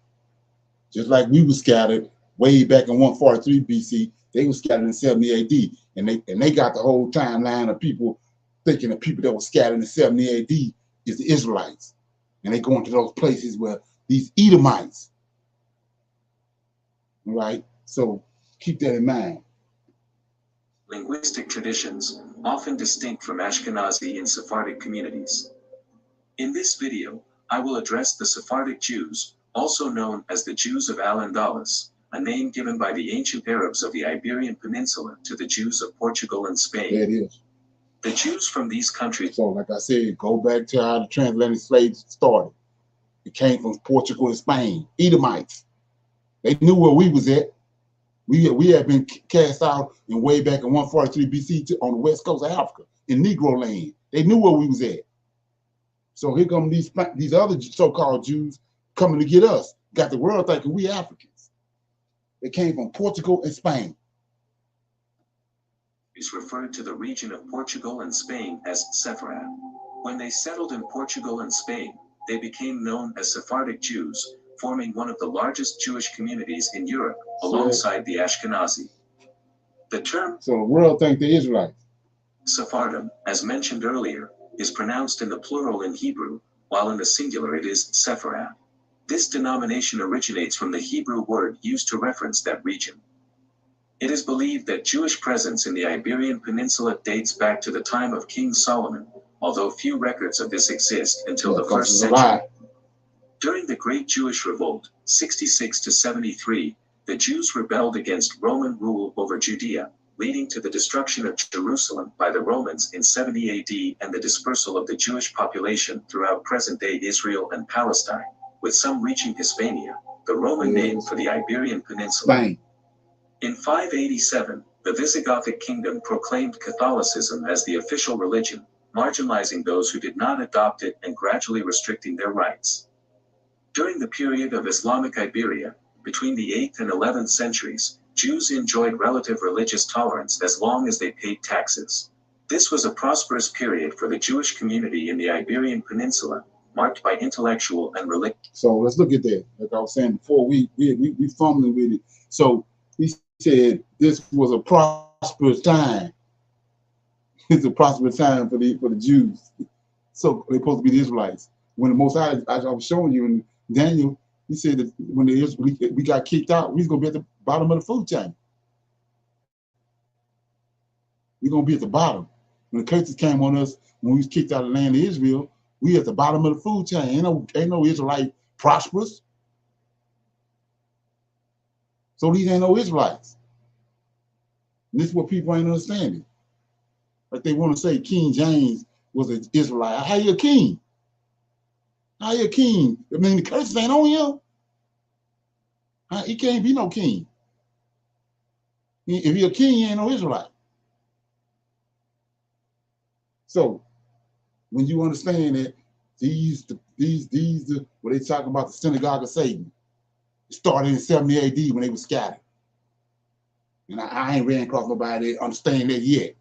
Just like we were scattered way back in 143 BC, they were scattered in 70 AD. And they got the whole timeline of people thinking the people that were scattered in 70 AD is the Israelites. And they go into those places where these Edomites, right? So keep that in mind. Linguistic traditions, often distinct from Ashkenazi and Sephardic communities. In this video, I will address the Sephardic Jews, also known as the Jews of Al-Andalus, a name given by the ancient Arabs of the Iberian Peninsula to the Jews of Portugal and Spain. There it is. The Jews from these countries. So, like I said, go back to how the transatlantic slaves started. It came from Portugal and Spain, Edomites. They knew where we was at. We had been cast out and way back in 143 BC on the west coast of Africa, in Negro land. They knew where we was at. So here come these other so-called Jews coming to get us. Got the world thinking we Africans. They came from Portugal and Spain. Is referred to the region of Portugal and Spain as Sepharad. When they settled in Portugal and Spain, they became known as Sephardic Jews, forming one of the largest Jewish communities in Europe, alongside the Ashkenazi. The term, so the world think they're Israelites. Sephardim, as mentioned earlier, is pronounced in the plural in Hebrew, while in the singular it is Sepharad. This denomination originates from the Hebrew word used to reference that region. It is believed that Jewish presence in the Iberian Peninsula dates back to the time of King Solomon, although few records of this exist until the 1st century. During the Great Jewish Revolt, 66 to 73, the Jews rebelled against Roman rule over Judea, leading to the destruction of Jerusalem by the Romans in 70 AD and the dispersal of the Jewish population throughout present-day Israel and Palestine, with some reaching Hispania, the Roman name for the Iberian Peninsula. Spain. In 587, the Visigothic kingdom proclaimed Catholicism as the official religion, marginalizing those who did not adopt it and gradually restricting their rights. During the period of Islamic Iberia, between the 8th and 11th centuries, Jews enjoyed relative religious tolerance as long as they paid taxes. This was a prosperous period for the Jewish community in the Iberian Peninsula, marked by intellectual and religious. So let's look at that. Like I was saying before, we fumbling with it. So he said this was a prosperous time. It's a prosperous time for the Jews. So they're supposed to be the Israelites. When the Most High, as I was showing you in Daniel, he said that when we got kicked out, we was gonna be at the bottom of the food chain. We're gonna be at the bottom. When the curses came on us, when we was kicked out of the land of Israel, we at the bottom of the food chain. Ain't no Israelite prosperous. So these ain't no Israelites. And this is what people ain't understanding. Like they want to say King James was an Israelite. How you a king? How you a king? I mean, the curses ain't on him. He can't be no king. If you're a king, you ain't no Israelite. So when you understand that these what they talking about, the synagogue of Satan, it started in 70 AD when they were scattered. And I ain't ran across nobody that understand that yet.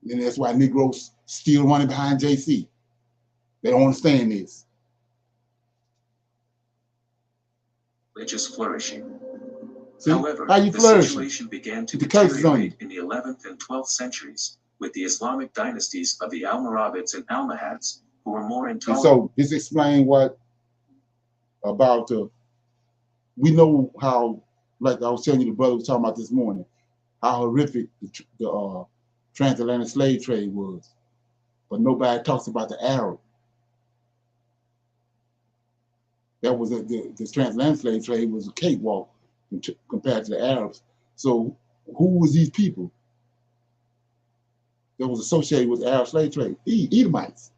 And that's why Negroes still running behind JC. They don't understand this. Religious flourishing. See? However, How you the flourishing? situation began to The curses on you. deteriorate in the 11th and 12th centuries with the Islamic dynasties of the Almoravids and Almohads, who were more intolerant. And so this explains what about we know how, like I was telling you, the brother was talking about this morning, how horrific the transatlantic slave trade was. But nobody talks about the Arab. That was the transatlantic slave trade was a cakewalk compared to the Arabs. So who was these people that was associated with the Arab slave trade? Edomites.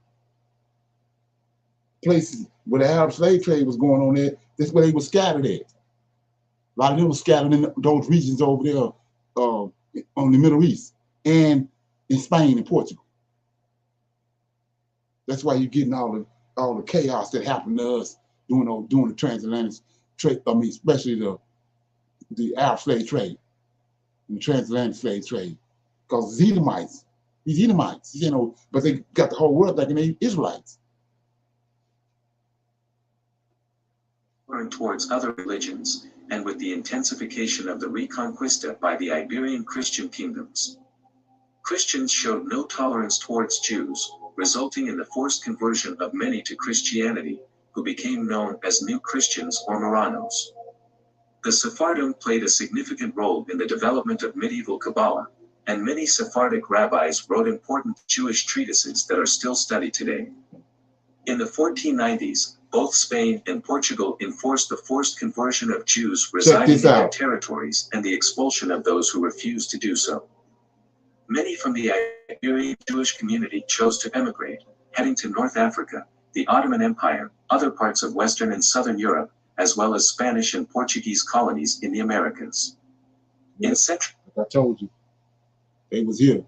Places where the Arab slave trade was going on there, that's where they were scattered at. A lot of them were scattered in those regions over there on the Middle East and in Spain and Portugal. That's why you're getting all the chaos that happened to us during the transatlantic trade. I mean, especially the Arab slave trade and the transatlantic slave trade, because these Edomites, you know, but they got the whole world thinking they Israelites. Towards other religions, and with the intensification of the Reconquista by the Iberian Christian kingdoms. Christians showed no tolerance towards Jews, resulting in the forced conversion of many to Christianity, who became known as New Christians or Marranos. The Sephardim played a significant role in the development of medieval Kabbalah, and many Sephardic rabbis wrote important Jewish treatises that are still studied today. In the 1490s, both Spain and Portugal enforced the forced conversion of Jews residing in their territories and the expulsion of those who refused to do so. Many from the Iberian Jewish community chose to emigrate, heading to North Africa, the Ottoman Empire, other parts of Western and Southern Europe, as well as Spanish and Portuguese colonies in the Americas. In Central, like I told you, they was here.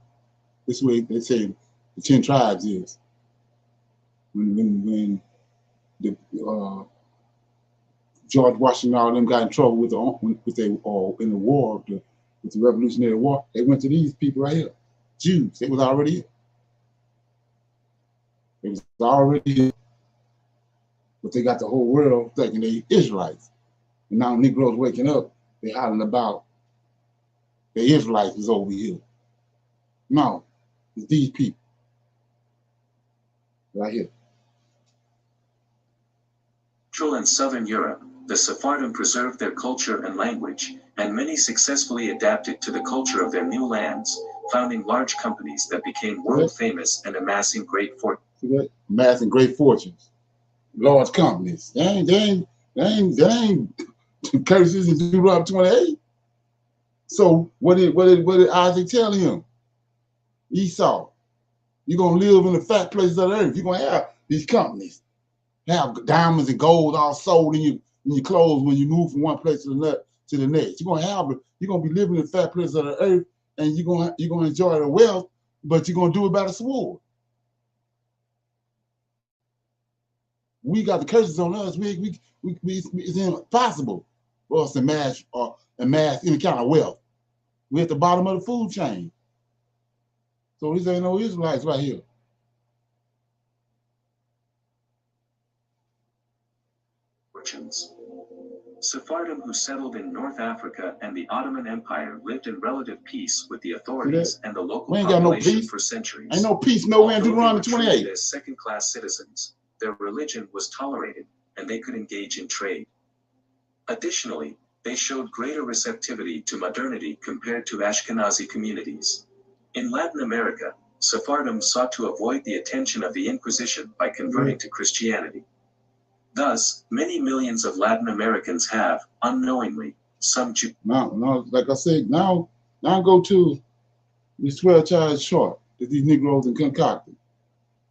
This way they say the 10 tribes is. When the George Washington and all them got in trouble with the in the war, with the Revolutionary War, they went to these people right here, Jews. They was already here. They was already here. But they got the whole world thinking they Israelites. And now Negroes waking up, they hollering about the Israelites is over here. No, it's these people right here. Central and Southern Europe, the Sephardim preserved their culture and language, and many successfully adapted to the culture of their new lands, founding large companies that became world famous and amassing great fortunes. Amassing great fortunes. Large companies. They ain't curses in Deuteronomy 28. So what did Isaac tell him? Esau, you're gonna live in the fat places of the earth. You're gonna have these companies. Have diamonds and gold all sold in your clothes when you move from one place to the next. You're gonna be living in the fat places of the earth, and you're gonna enjoy the wealth, but you're gonna do it by the sword. We got the curses on us. It's impossible for us to amass any kind of wealth. We're at the bottom of the food chain. So these ain't no Israelites right here. Sephardim who settled in North Africa and the Ottoman Empire lived in relative peace with the authorities and the local population for centuries. Ain't no peace nowhere in Deuteronomy 28. As second-class citizens, their religion was tolerated, and they could engage in trade. Additionally, they showed greater receptivity to modernity compared to Ashkenazi communities. In Latin America, Sephardim sought to avoid the attention of the Inquisition by converting to Christianity. Thus, many millions of Latin Americans have, unknowingly, some Jew. Now, like I said, now go to these 12 charge short that these Negroes and concocted.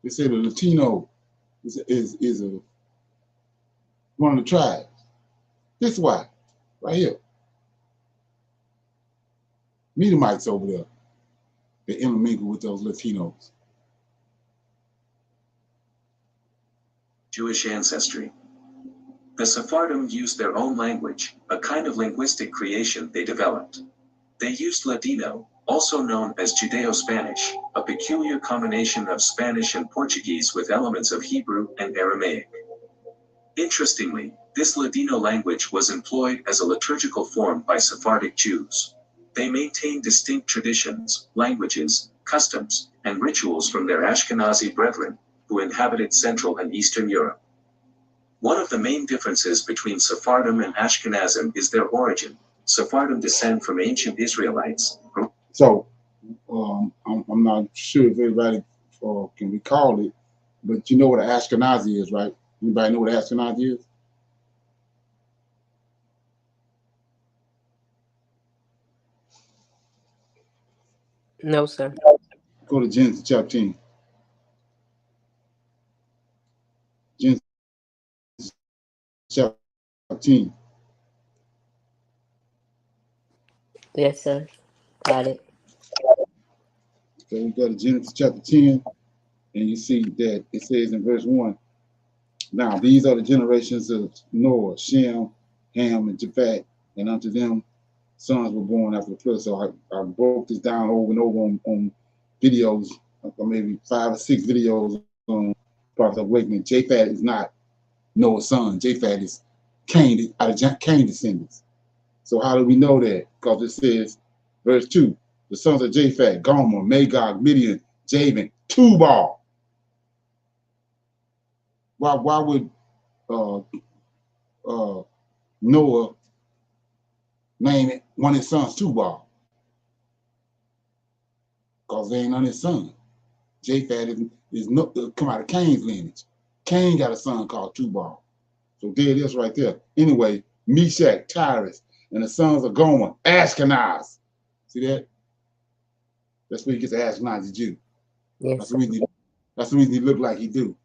They say the Latino is one of the tribes. This is why, right here. Medomites over there. They intermingle with those Latinos. Jewish ancestry. The Sephardim used their own language, a kind of linguistic creation they developed. They used Ladino, also known as Judeo-Spanish, a peculiar combination of Spanish and Portuguese with elements of Hebrew and Aramaic. Interestingly, this Ladino language was employed as a liturgical form by Sephardic Jews. They maintained distinct traditions, languages, customs, and rituals from their Ashkenazi brethren, who inhabited Central and Eastern Europe. One of the main differences between Sephardim and Ashkenazim is their origin. Sephardim descend from ancient Israelites. So, I'm not sure if everybody can recall it, but you know what an Ashkenazi is, right? Anybody know what an Ashkenazi is? No, sir. Go to Genesis chapter 10. Genesis chapter 10. Yes, sir. Got it. So we go to Genesis chapter 10, and you see that it says in verse 1, now these are the generations of Noah, Shem, Ham, and Japheth, and unto them sons were born after the flood. So I broke this down over and over on videos, maybe 5 or 6 videos on Prophet of Awakening. Japheth is not Noah's son. Japheth is Cain, out of Cain descendants. So how do we know that? Because it says, verse 2, the sons of Japheth, Gomer, Magog, Midian, Javan, Tubal. Why would Noah name it one of his sons Tubal? Because they ain't on his son. Japheth is come out of Cain's lineage. Cain got a son called Tubal. So there it is right there. Anyway, Meshach, Tyrus, and the sons of Gomer, Ashkenaz. See that? That's where he gets the Ashkenazi Jew. Yes, That's sir. the reason he looked like he do.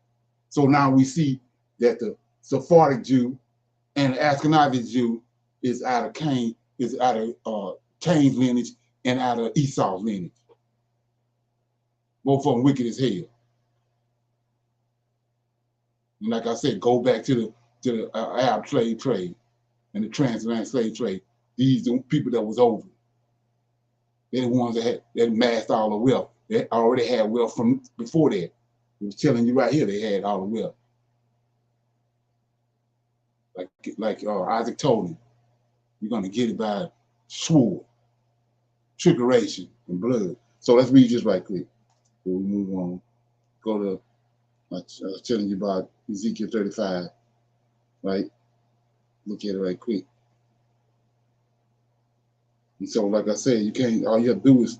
So now we see that the Sephardic Jew and the Ashkenazi Jew is out of Cain, is out of Cain's lineage and out of Esau's lineage. Both of them wicked as hell. And like I said, go back to the Arab slave trade and the transatlantic slave trade. These are the people that was over. They're the ones that amassed all the wealth. They already had wealth from before that. It was telling you right here they had all the wealth. Like Isaac told him, you're gonna get it by sword, trickeration, and blood. So let's read this right quick. Before we move on. Go to I was telling you about Ezekiel 35, right? Look at it right quick. And so, like I said, you can't. All you have to do is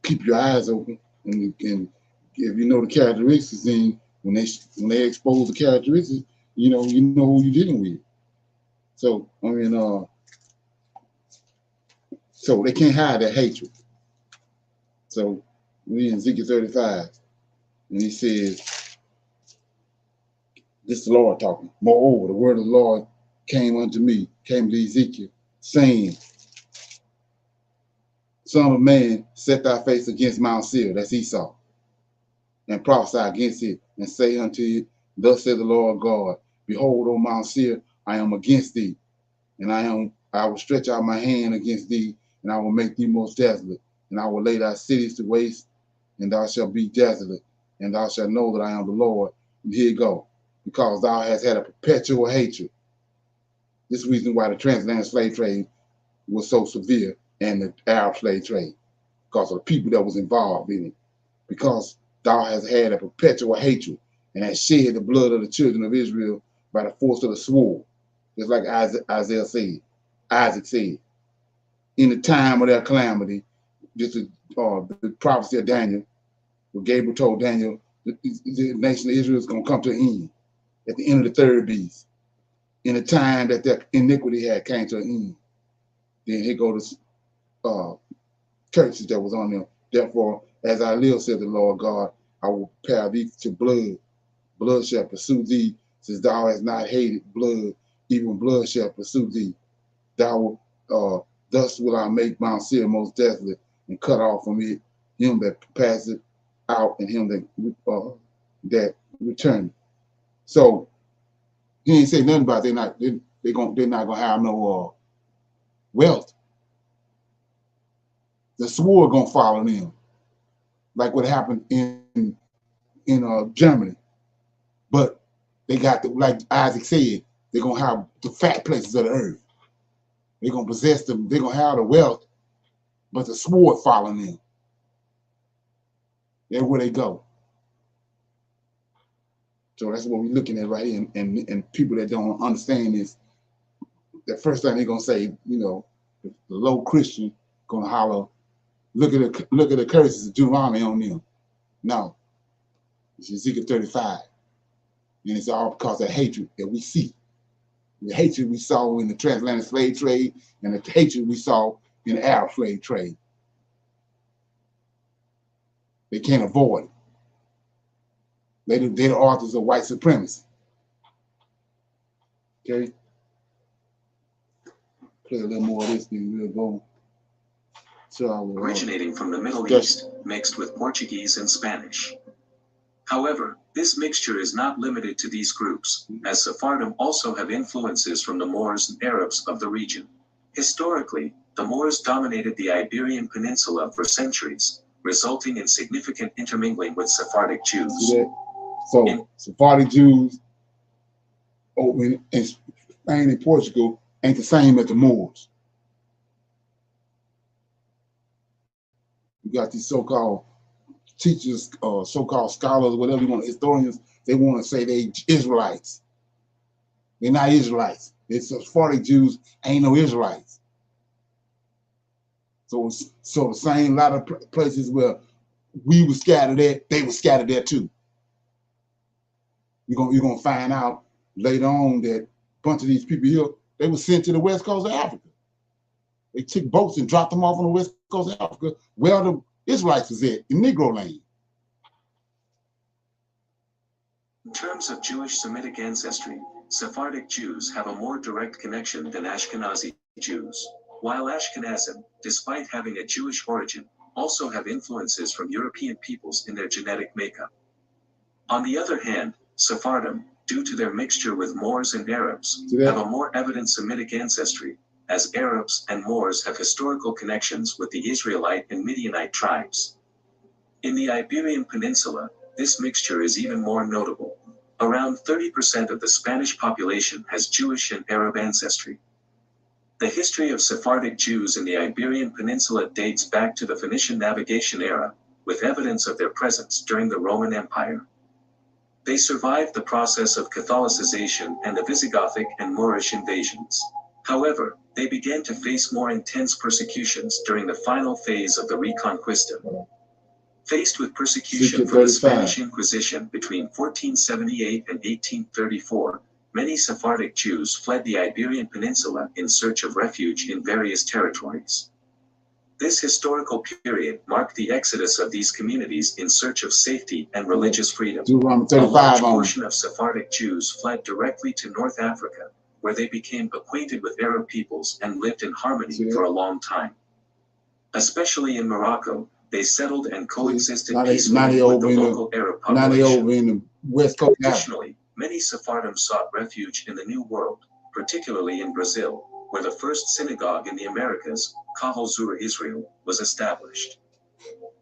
keep your eyes open, and if you know the characteristics, then when they expose the characteristics, you know who you're dealing with. So I mean, so they can't hide that hatred. So we in Ezekiel 35, and he says, "This is the Lord talking. Moreover, the word of the Lord came unto me, came to Ezekiel, saying." Son of man, set thy face against Mount Seir, that's Esau, and prophesy against it, and say unto it, thus saith the Lord God, behold, O Mount Seir, I am against thee, and I will stretch out my hand against thee, and I will make thee most desolate, and I will lay thy cities to waste, and thou shalt be desolate, and thou shalt know that I am the Lord. And here you go, because thou hast had a perpetual hatred. This is the reason why the transatlantic slave trade was so severe, and the Arab slave trade, because of the people that was involved in it, because thou hast had a perpetual hatred and has shed the blood of the children of Israel by the force of the sword, just like Isaiah said, Isaac said, in the time of their calamity, just the prophecy of Daniel, where Gabriel told Daniel, the nation of Israel is going to come to an end at the end of the third beast, in the time that their iniquity had came to an end. Then here goes curses that was on them. Therefore, as I live, said the Lord God, I will prepare thee to blood. Blood shall pursue thee, since thou hast not hated blood, even blood shall pursue thee. Thus will I make Mount Seir most desolate, and cut off from it him that passeth out, and him that returneth. So he ain't say nothing about they're not gonna have no wealth. The sword gonna follow them, like what happened in Germany. But they got like Isaac said, they're gonna have the fat places of the earth. They're gonna possess them. They're gonna have the wealth, but the sword following them. That's where they go. So that's what we're looking at right here. And people that don't understand this, the first thing they're gonna say, the low Christian gonna holler, look at the curses of Deuteronomy on them. No, it's Ezekiel 35. And it's all because of hatred that we see. The hatred we saw in the transatlantic slave trade and the hatred we saw in the Arab slave trade. They can't avoid it. They're the authors of white supremacy. Okay? Play a little more of this, then we'll go. Originating from the Middle East, mixed with Portuguese and Spanish. However, this mixture is not limited to these groups, as Sephardim also have influences from the Moors and Arabs of the region. Historically, the Moors dominated the Iberian Peninsula for centuries, resulting in significant intermingling with Sephardic Jews. So Sephardic Jews in Spain and Portugal ain't the same as the Moors. You got these so-called teachers, so-called scholars, whatever you want, historians, they want to say they Israelites. They're not Israelites. It's Sephardic Jews ain't no Israelites. So the same lot of places where we were scattered there, they were scattered there too. You're gonna find out later on that a bunch of these people here, they were sent to the west coast of Africa. They took boats and dropped them off on the west coast of Africa, where the Israelites was at, in Negro land. In terms of Jewish Semitic ancestry, Sephardic Jews have a more direct connection than Ashkenazi Jews, while Ashkenazim, despite having a Jewish origin, also have influences from European peoples in their genetic makeup. On the other hand, Sephardim, due to their mixture with Moors and Arabs, have a more evident Semitic ancestry, as Arabs and Moors have historical connections with the Israelite and Midianite tribes. In the Iberian Peninsula, this mixture is even more notable. Around 30% of the Spanish population has Jewish and Arab ancestry. The history of Sephardic Jews in the Iberian Peninsula dates back to the Phoenician navigation era, with evidence of their presence during the Roman Empire. They survived the process of Catholicization and the Visigothic and Moorish invasions. However, they began to face more intense persecutions during the final phase of the Reconquista. Faced with persecution from the Spanish Inquisition between 1478 and 1834, many Sephardic Jews fled the Iberian Peninsula in search of refuge in various territories. This historical period marked the exodus of these communities in search of safety and religious freedom. A large portion of Sephardic Jews fled directly to North Africa, where they became acquainted with Arab peoples and lived in harmony for a long time. Especially in Morocco, they settled and coexisted peacefully with the local Arab population. Additionally, many Sephardim sought refuge in the New World, particularly in Brazil, where the first synagogue in the Americas, Kahal Zur Israel, was established.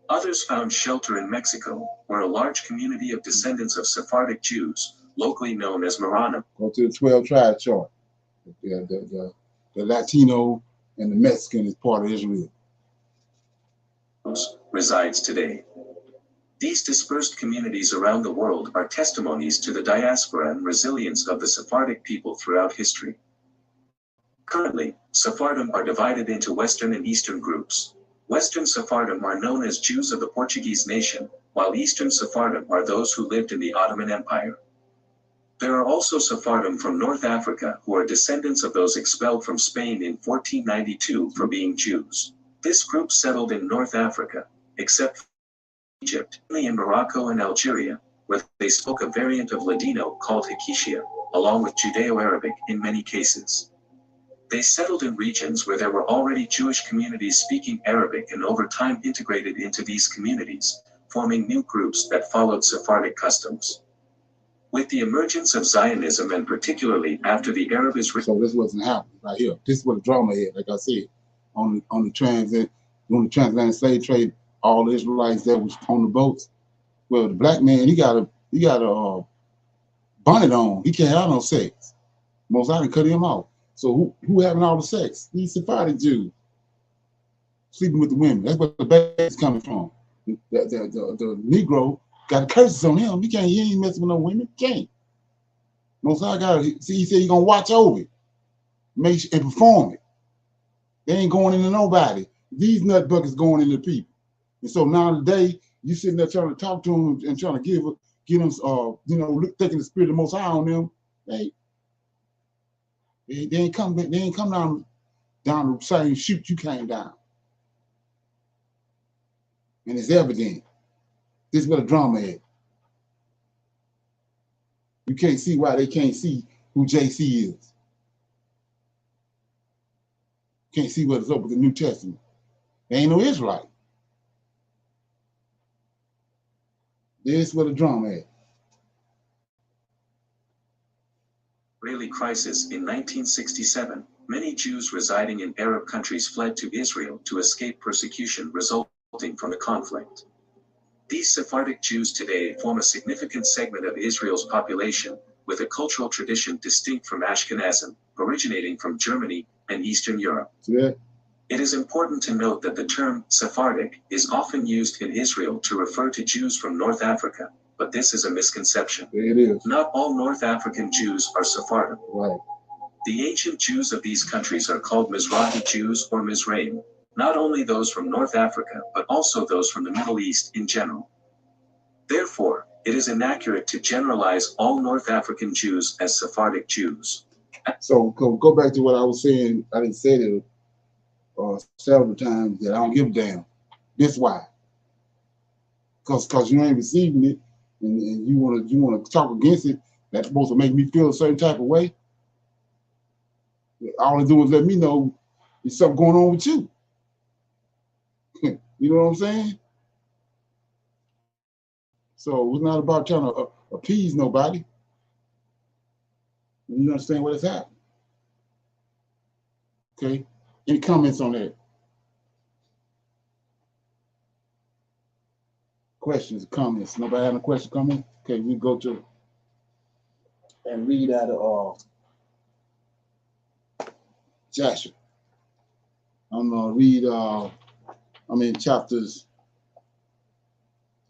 Others found shelter in Mexico, where a large community of descendants of Sephardic Jews, locally known as Marrano. Go to the 12 tribe chart. The Latino and the Mexican is part of Israel. Resides today. These dispersed communities around the world are testimonies to the diaspora and resilience of the Sephardic people throughout history. Currently, Sephardim are divided into Western and Eastern groups. Western Sephardim are known as Jews of the Portuguese nation, while Eastern Sephardim are those who lived in the Ottoman Empire. There are also Sephardim from North Africa who are descendants of those expelled from Spain in 1492 for being Jews. This group settled in North Africa, except for Egypt, mainly in Morocco and Algeria, where they spoke a variant of Ladino called Hakishia, along with Judeo-Arabic in many cases. They settled in regions where there were already Jewish communities speaking Arabic and over time integrated into these communities, forming new groups that followed Sephardic customs. With the emergence of Zionism and particularly after the Arab-Israeli... So this wasn't happening right here. This is what the drama is, like I said. On the transatlantic slave trade, all the Israelites that was on the boats. Well, the black man, he got a bonnet on. He can't have no sex. Most I can cut him out. So who having all the sex? These Sephardic Jews sleeping with the women. That's where the baby's coming from. The Negro got curses on him. He ain't messing with no women. He can't. Most I got. See, he said he's gonna watch over it, make sure, and perform it. They ain't going into nobody. These nut buckets going into people. And so now today, you sitting there trying to talk to them and trying to get them, taking the spirit of the Most High on them. They ain't come down the same chute you came down. And it's evident. This is where the drama is. You can't see why they can't see who JC is. Can't see what's up with the New Testament. There ain't no Israelite. This is where the drama is. Israeli crisis in 1967, many Jews residing in Arab countries fled to Israel to escape persecution resulting from the conflict. These Sephardic Jews today form a significant segment of Israel's population, with a cultural tradition distinct from Ashkenazim, originating from Germany and Eastern Europe. Yeah. It is important to note that the term Sephardic is often used in Israel to refer to Jews from North Africa, but this is a misconception. It is. Not all North African Jews are Sephardim. Right. The ancient Jews of these countries are called Mizrahi Jews or Mizraim, not only those from North Africa, but also those from the Middle East in general. Therefore, It is inaccurate to generalize all North African Jews as Sephardic Jews. So go back to what I was saying. I didn't say it several times that I don't give a damn. This why? Because you ain't receiving it, and you wanna talk against it. That's supposed to make me feel a certain type of way. All they do is let me know there's something going on with you. You know what I'm saying? So it's not about trying to appease nobody. You understand what is happening? Okay. Any comments on that? Questions, comments? Nobody have a question, comment? Okay, we go to and read out of Joshua. I'm gonna read chapters.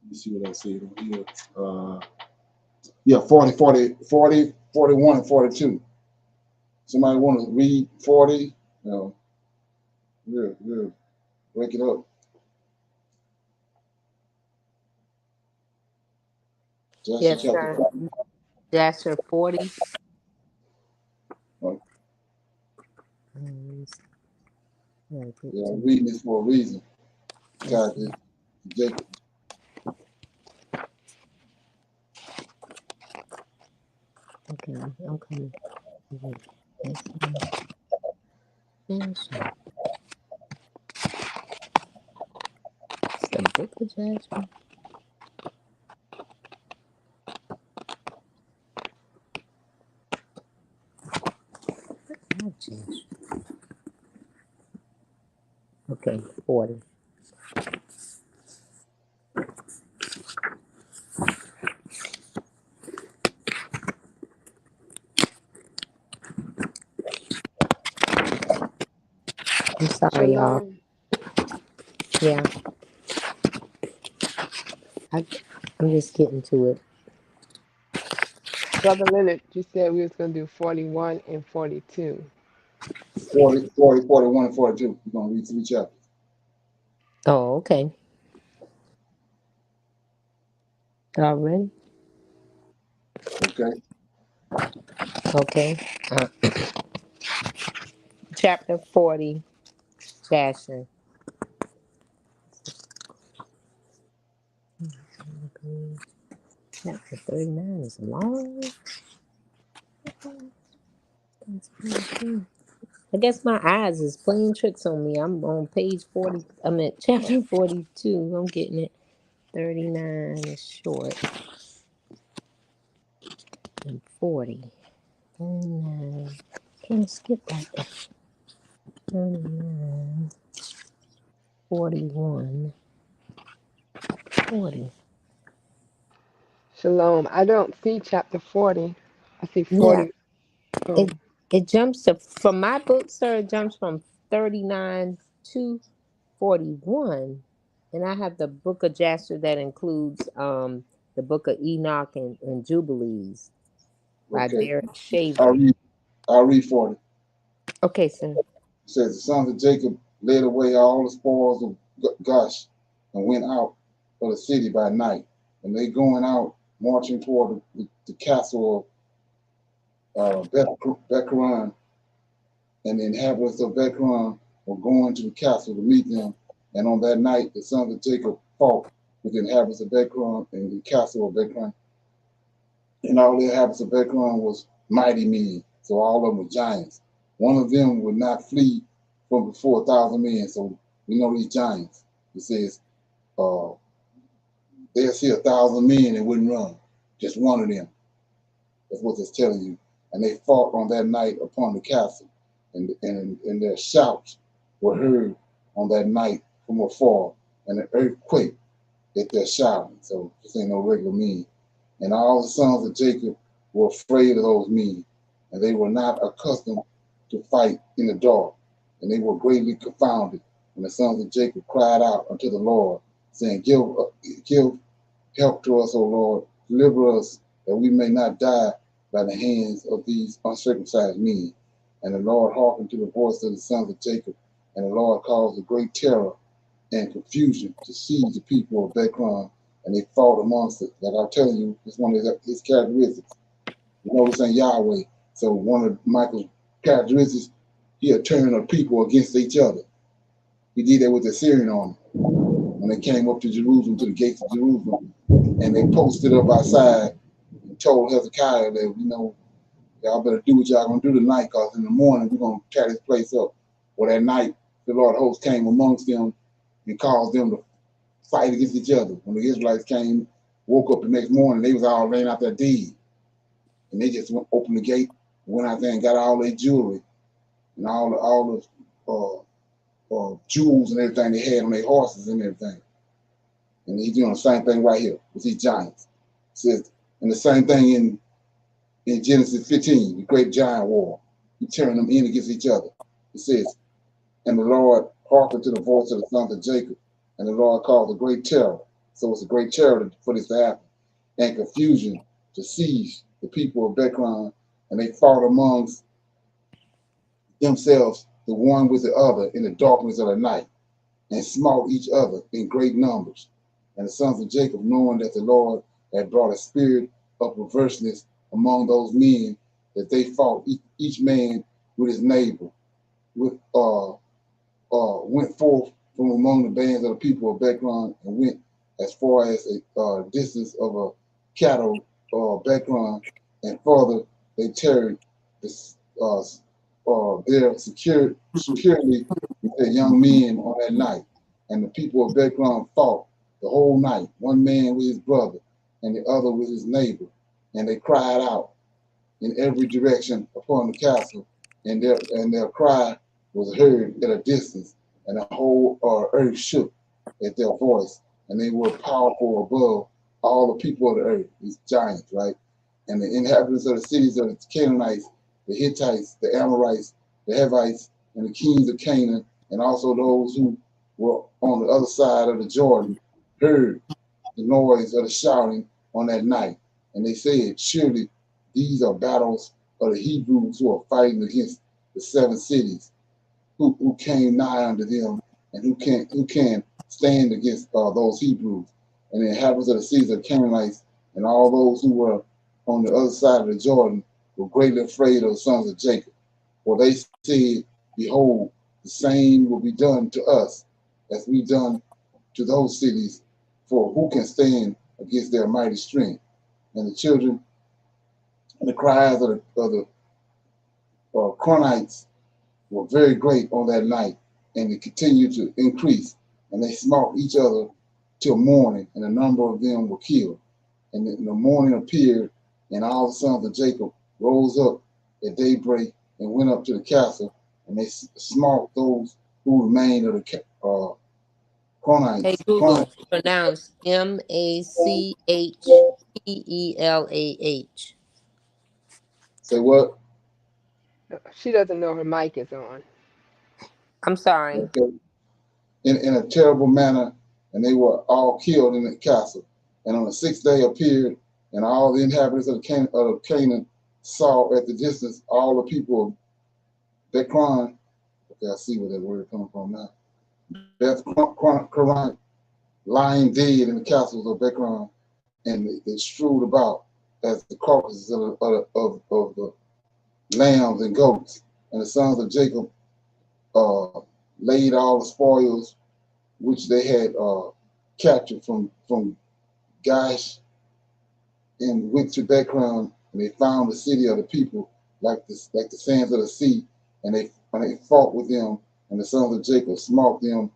Let me see what I said here. Yeah, 40, 41, and 42. Somebody want to read 40? No. Yeah. Break it up. Joshua Yes, chapter sir. 40. Joshua 40. Oh. Yeah, I'm reading this for a reason. God, Jacob. Okay, I'm coming. It's the book of Joshua. Oh, geez. Okay, 40. I'm sorry, y'all. Shalom. Yeah. I'm just getting to it. Brother Leonard, you said we was going to do 41 and 42. 40, 41, and 42. We're going to read 3 chapters. Oh, okay. Y'all ready? Okay. Okay. Chapter 40, Joshua. Chapter 39 is long. I guess my eyes is playing tricks on me. I'm on page 40. I'm at chapter 42. I'm getting it. 39 is short. And 40. 39. Can't skip like that. 39. 41. 40. Shalom. I don't see chapter 40. I see Yeah. 40. Oh. It jumps to, from my book, sir, it jumps from 39 to 41. And I have the book of Jasher that includes the book of Enoch and Jubilees by Okay. Derek Shaver. I'll read 40. Okay, sir. It says, the sons of Jacob led away all the spoils of Gush and went out of the city by night. And they going out, marching toward the castle of Bethhoron. And the inhabitants of Bethhoron were going to the castle to meet them. And on that night, the sons of Jacob fought with the inhabitants of Bethhoron and the castle of Bethhoron. And all the inhabitants of Bethhoron was mighty men. So all of them were giants. One of them would not flee from before 1,000 men. So we know these giants. It says they'll see 1,000 men and wouldn't run. Just one of them. That's what it's telling you. And they fought on that night upon the castle. And their shouts were heard on that night from afar. And an earthquake at their shouting. So this ain't no regular men. And all the sons of Jacob were afraid of those men, and they were not accustomed to fight in the dark, and they were greatly confounded. And the sons of Jacob cried out unto the Lord, saying, Give help to us, O Lord, deliver us, that we may not die by the hands of these uncircumcised men. And the Lord hearkened to the voice of the sons of Jacob, and the Lord caused a great terror and confusion to seize the people of Bethhoron and they fought amongst it. That I'm telling you, it's one of his characteristics. You know, this ain't Yahweh. So one of Michael's characteristics, he'll turn the people against each other. He did that with the Syrian army when they came up to Jerusalem, to the gates of Jerusalem, and they posted up outside and told Hezekiah that, you know, y'all better do what y'all gonna do tonight, because in the morning we're gonna tear this place up. Well, that night the Lord of hosts came amongst them and caused them to fight against each other. When the Israelites came, woke up the next morning, they was all laying out there dead. And they just opened the gate, went out there and got all their jewelry and all the jewels and everything they had on their horses and everything. And he's doing the same thing right here with these giants. It says, and the same thing in Genesis 15, the great giant war. He turned them in against each other. It says, and the Lord hearkened to the voice of the sons of Jacob, and the Lord caused a great terror. So it's a great terror for this to happen, and confusion to seize the people of Bekron, and they fought amongst themselves, the one with the other, in the darkness of the night, and smote each other in great numbers. And the sons of Jacob, knowing that the Lord had brought a spirit of perverseness among those men, that they fought each man with his neighbor, went forth from among the bands of the people of Bekron, and went as far as a distance of a cattle Bekron, and further they tarried there securely with their young men on that night. And the people of Bekron fought the whole night, one man with his brother and the other with his neighbor, and they cried out in every direction upon the castle, and their cry was heard at a distance, and the whole earth shook at their voice, and they were powerful above all the people of the earth, these giants, right? And the inhabitants of the cities of the Canaanites, the Hittites, the Amorites, the Hivites, and the kings of Canaan, and also those who were on the other side of the Jordan, heard the noise of the shouting on that night. And they said, surely these are battles of the Hebrews who are fighting against the 7 cities, who came nigh unto them, and who can stand against those Hebrews. And the inhabitants of the cities of Canaanites and all those who were on the other side of the Jordan were greatly afraid of the sons of Jacob. For they said, behold, the same will be done to us as we done to those cities, for who can stand against their mighty strength? And the children and the cries of the Cronites were very great on that night, and they continued to increase, and they smote each other till morning, and a number of them were killed. And the morning appeared, and all the sons of Jacob rose up at daybreak and went up to the castle, and they smote those who remained of the Cronites. Hey Google, pronounce Machpeelah. Say what? She doesn't know her mic is on. I'm sorry. Okay. In a terrible manner, and they were all killed in the castle. And on the 6th day appeared, and all the inhabitants of Canaan saw at the distance all the people of Bekron. Okay, I see where that word coming from now. Bekron lying dead in the castles of Bekron, and they strewed about as the carcasses of the lambs and goats. And the sons of Jacob laid all the spoils which they had captured from Gash, and went to Bekron, and they found the city of the people like the sands of the sea, and they fought with them, and the sons of Jacob smote them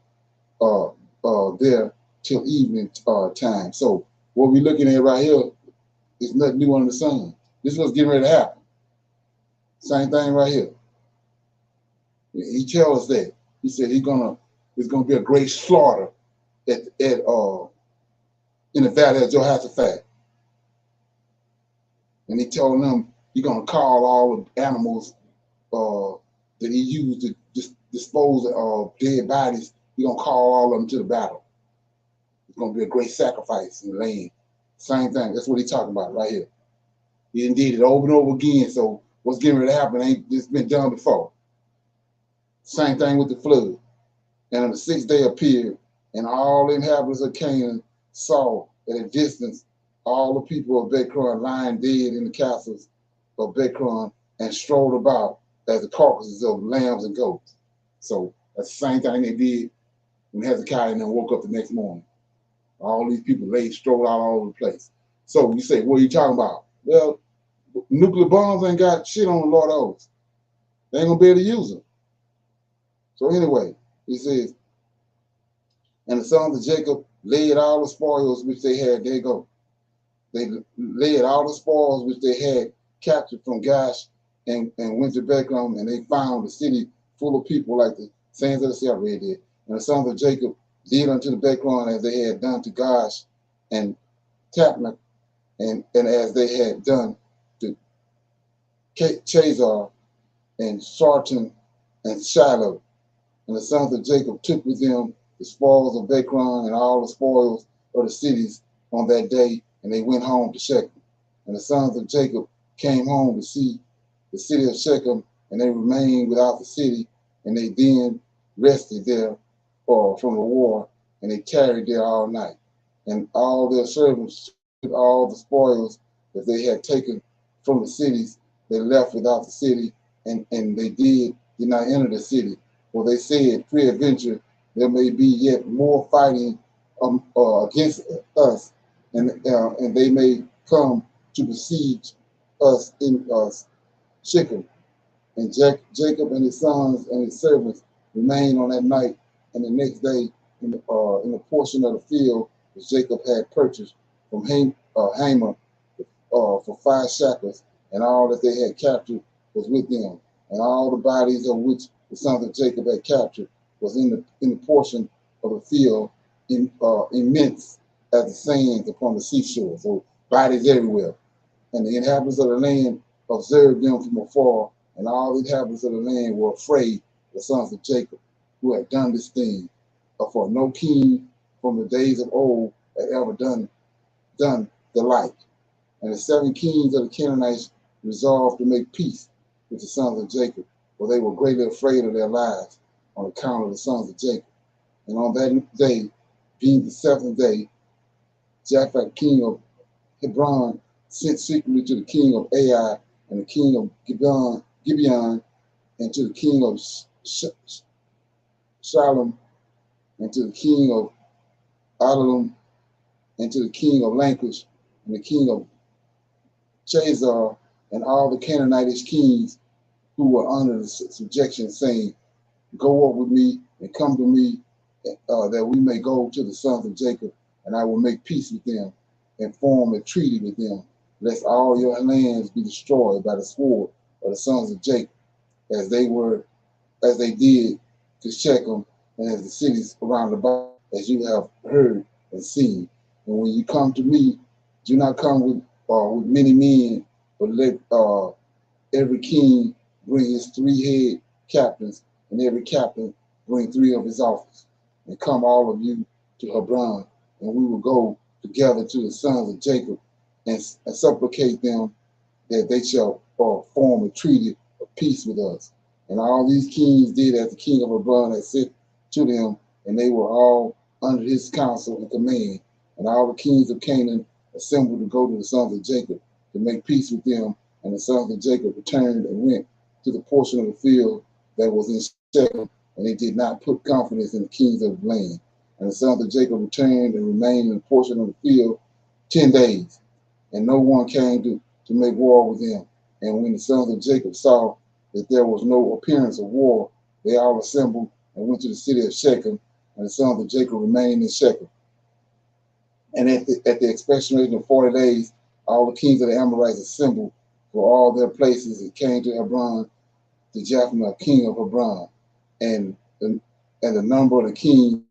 there till evening time. So what we're looking at right here is nothing new under the sun. This is what's getting ready to happen. Same thing right here. He tells us that. He said there's gonna be a great slaughter in the valley of Jehoshaphat. And he told them he's gonna call all the animals that he used to dispose of dead bodies. He's gonna call all of them to the battle. It's gonna be a great sacrifice in the land. Same thing. That's what he's talking about right here. He did it over and over again. So what's getting ready to happen ain't just been done before. Same thing with the flood. And on the 6th day appeared, and all the inhabitants of Canaan saw at a distance, all the people of Bekron lying dead in the castles of Bekron and strolled about as the carcasses of lambs and goats. So that's the same thing they did when Hezekiah and then woke up the next morning. All these people laid strolled out all over the place. So you say, what are you talking about? Well, nuclear bombs ain't got shit on the Lord of hosts. They ain't gonna be able to use them. So anyway, he says, and the sons of Jacob laid all the spoils which they had. There you go. They laid all the spoils which they had captured from Gash and went to Bethlehem, and they found the city full of people like the sands of the sea. I read it. And the sons of Jacob did unto the Bethlehem as they had done to Gash and Tapnach, and as they had done to Chazar and Sarton and Shiloh. And the sons of Jacob took with them the spoils of Bethlehem and all the spoils of the cities on that day, and they went home to Shechem. And the sons of Jacob came home to see the city of Shechem, and they remained without the city, and they then rested there from the war, and they tarried there all night. And all their servants took all the spoils that they had taken from the cities, they left without the city, and they did not enter the city. For they said, peradventure, there may be yet more fighting against us, and they may come to besiege us in Shechem. And Jacob and his sons and his servants remained on that night and the next day in the portion of the field which Jacob had purchased from Hamor for 5 shekels, and all that they had captured was with them, and all the bodies of which the sons of Jacob had captured was in the portion of the field immense as the sands upon the seashore. So bodies everywhere. And the inhabitants of the land observed them from afar, and all the inhabitants of the land were afraid of the sons of Jacob, who had done this thing. For no king from the days of old had ever done the like. And the 7 kings of the Canaanites resolved to make peace with the sons of Jacob, for they were greatly afraid of their lives on account of the sons of Jacob. And on that day, being the 7th day, Japhet, king of Hebron, sent secretly to the king of Ai and the king of Gibeon, and to the king of Shalom, and to the king of Adullam, and to the king of Lachish, and the king of Chazar, and all the Canaanitish kings who were under the subjection, saying, go up with me and come to me, that we may go to the sons of Jacob, and I will make peace with them and form a treaty with them, lest all your lands be destroyed by the sword of the sons of Jacob, as they did to Shechem and as the cities around about, as you have heard and seen. And when you come to me, do not come with many men, but let every king bring his 3 head captains, and every captain bring 3 of his officers, and come all of you to Hebron, and we will go together to the sons of Jacob and supplicate them that they shall form a treaty of peace with us. And all these kings did as the king of Hebron had said to them, and they were all under his counsel and command. And all the kings of Canaan assembled to go to the sons of Jacob to make peace with them. And the sons of Jacob returned and went to the portion of the field that was in Shechem, and they did not put confidence in the kings of the land. And the sons of Jacob returned and remained in the portion of the field 10 days, and no one came to make war with them. And when the sons of Jacob saw that there was no appearance of war, they all assembled and went to the city of Shechem, and the sons of Jacob remained in Shechem. And at the expiration of 40 days, all the kings of the Amorites assembled for all their places and came to Hebron, to Japheth, king of Hebron. And the number of the kings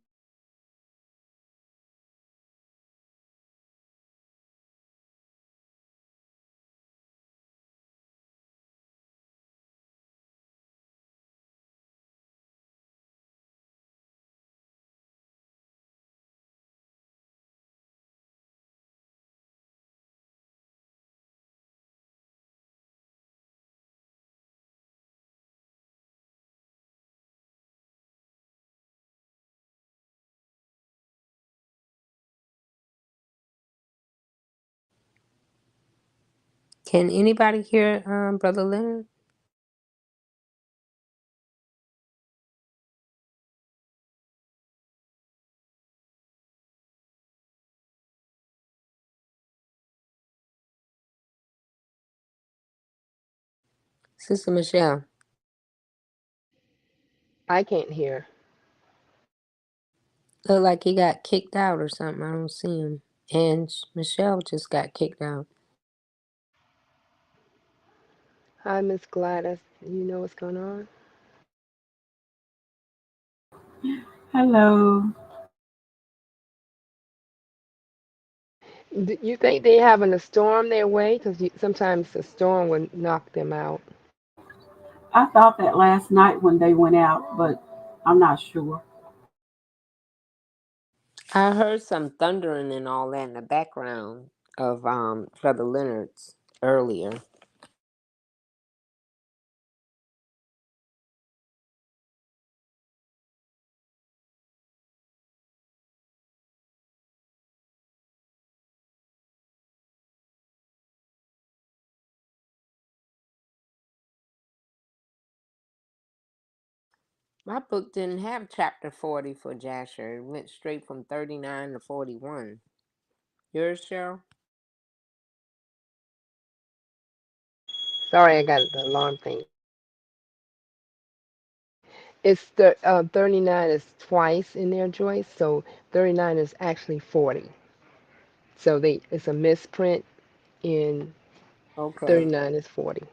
Can anybody hear Brother Leonard? Sister Michelle. I can't hear. Look like he got kicked out or something. I don't see him. And Michelle just got kicked out. Hi, Miss Gladys. You know what's going on? Hello. Do you think they having a storm their way? Because sometimes a storm would knock them out. I thought that last night when they went out, but I'm not sure. I heard some thundering and all that in the background of Brother Leonard's earlier. My book didn't have chapter 40 for Jasher. It went straight from 39 to 41. Yours, Cheryl? Sorry, I got the alarm thing. It's 39 is twice in there, Joyce. So 39 is actually 40. So it's a misprint in Okay. 39 is 40.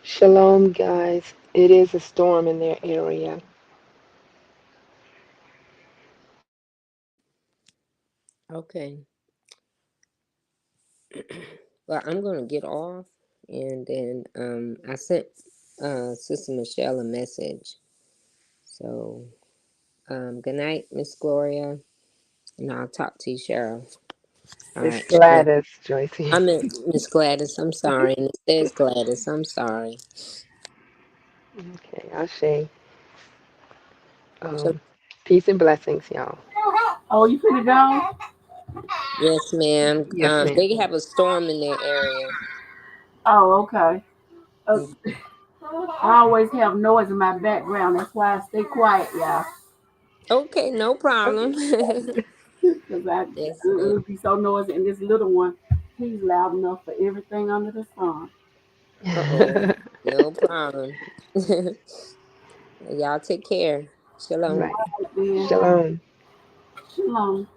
Shalom, guys. It is a storm in their area. Okay. Well, I'm gonna get off, and then I sent Sister Michelle a message. So good night, Miss Gloria, and I'll talk to you, Cheryl. All Miss right. Gladys, Joycey. I meant Miss Gladys. I'm sorry, and it says Gladys. I'm sorry. Okay, Ashe. So, Peace and blessings, y'all. Oh, you finna go? yes, ma'am. Yes, ma'am. They have a storm in their area. Oh, okay. I always have noise in my background. That's why I stay quiet, y'all. Okay, no problem. Because Yes, ma'am. it'll be so noisy. And this little one, he's loud enough for everything under the sun. Uh-oh. No problem. Y'all take care. Shalom. Right. Then, Shalom. shalom.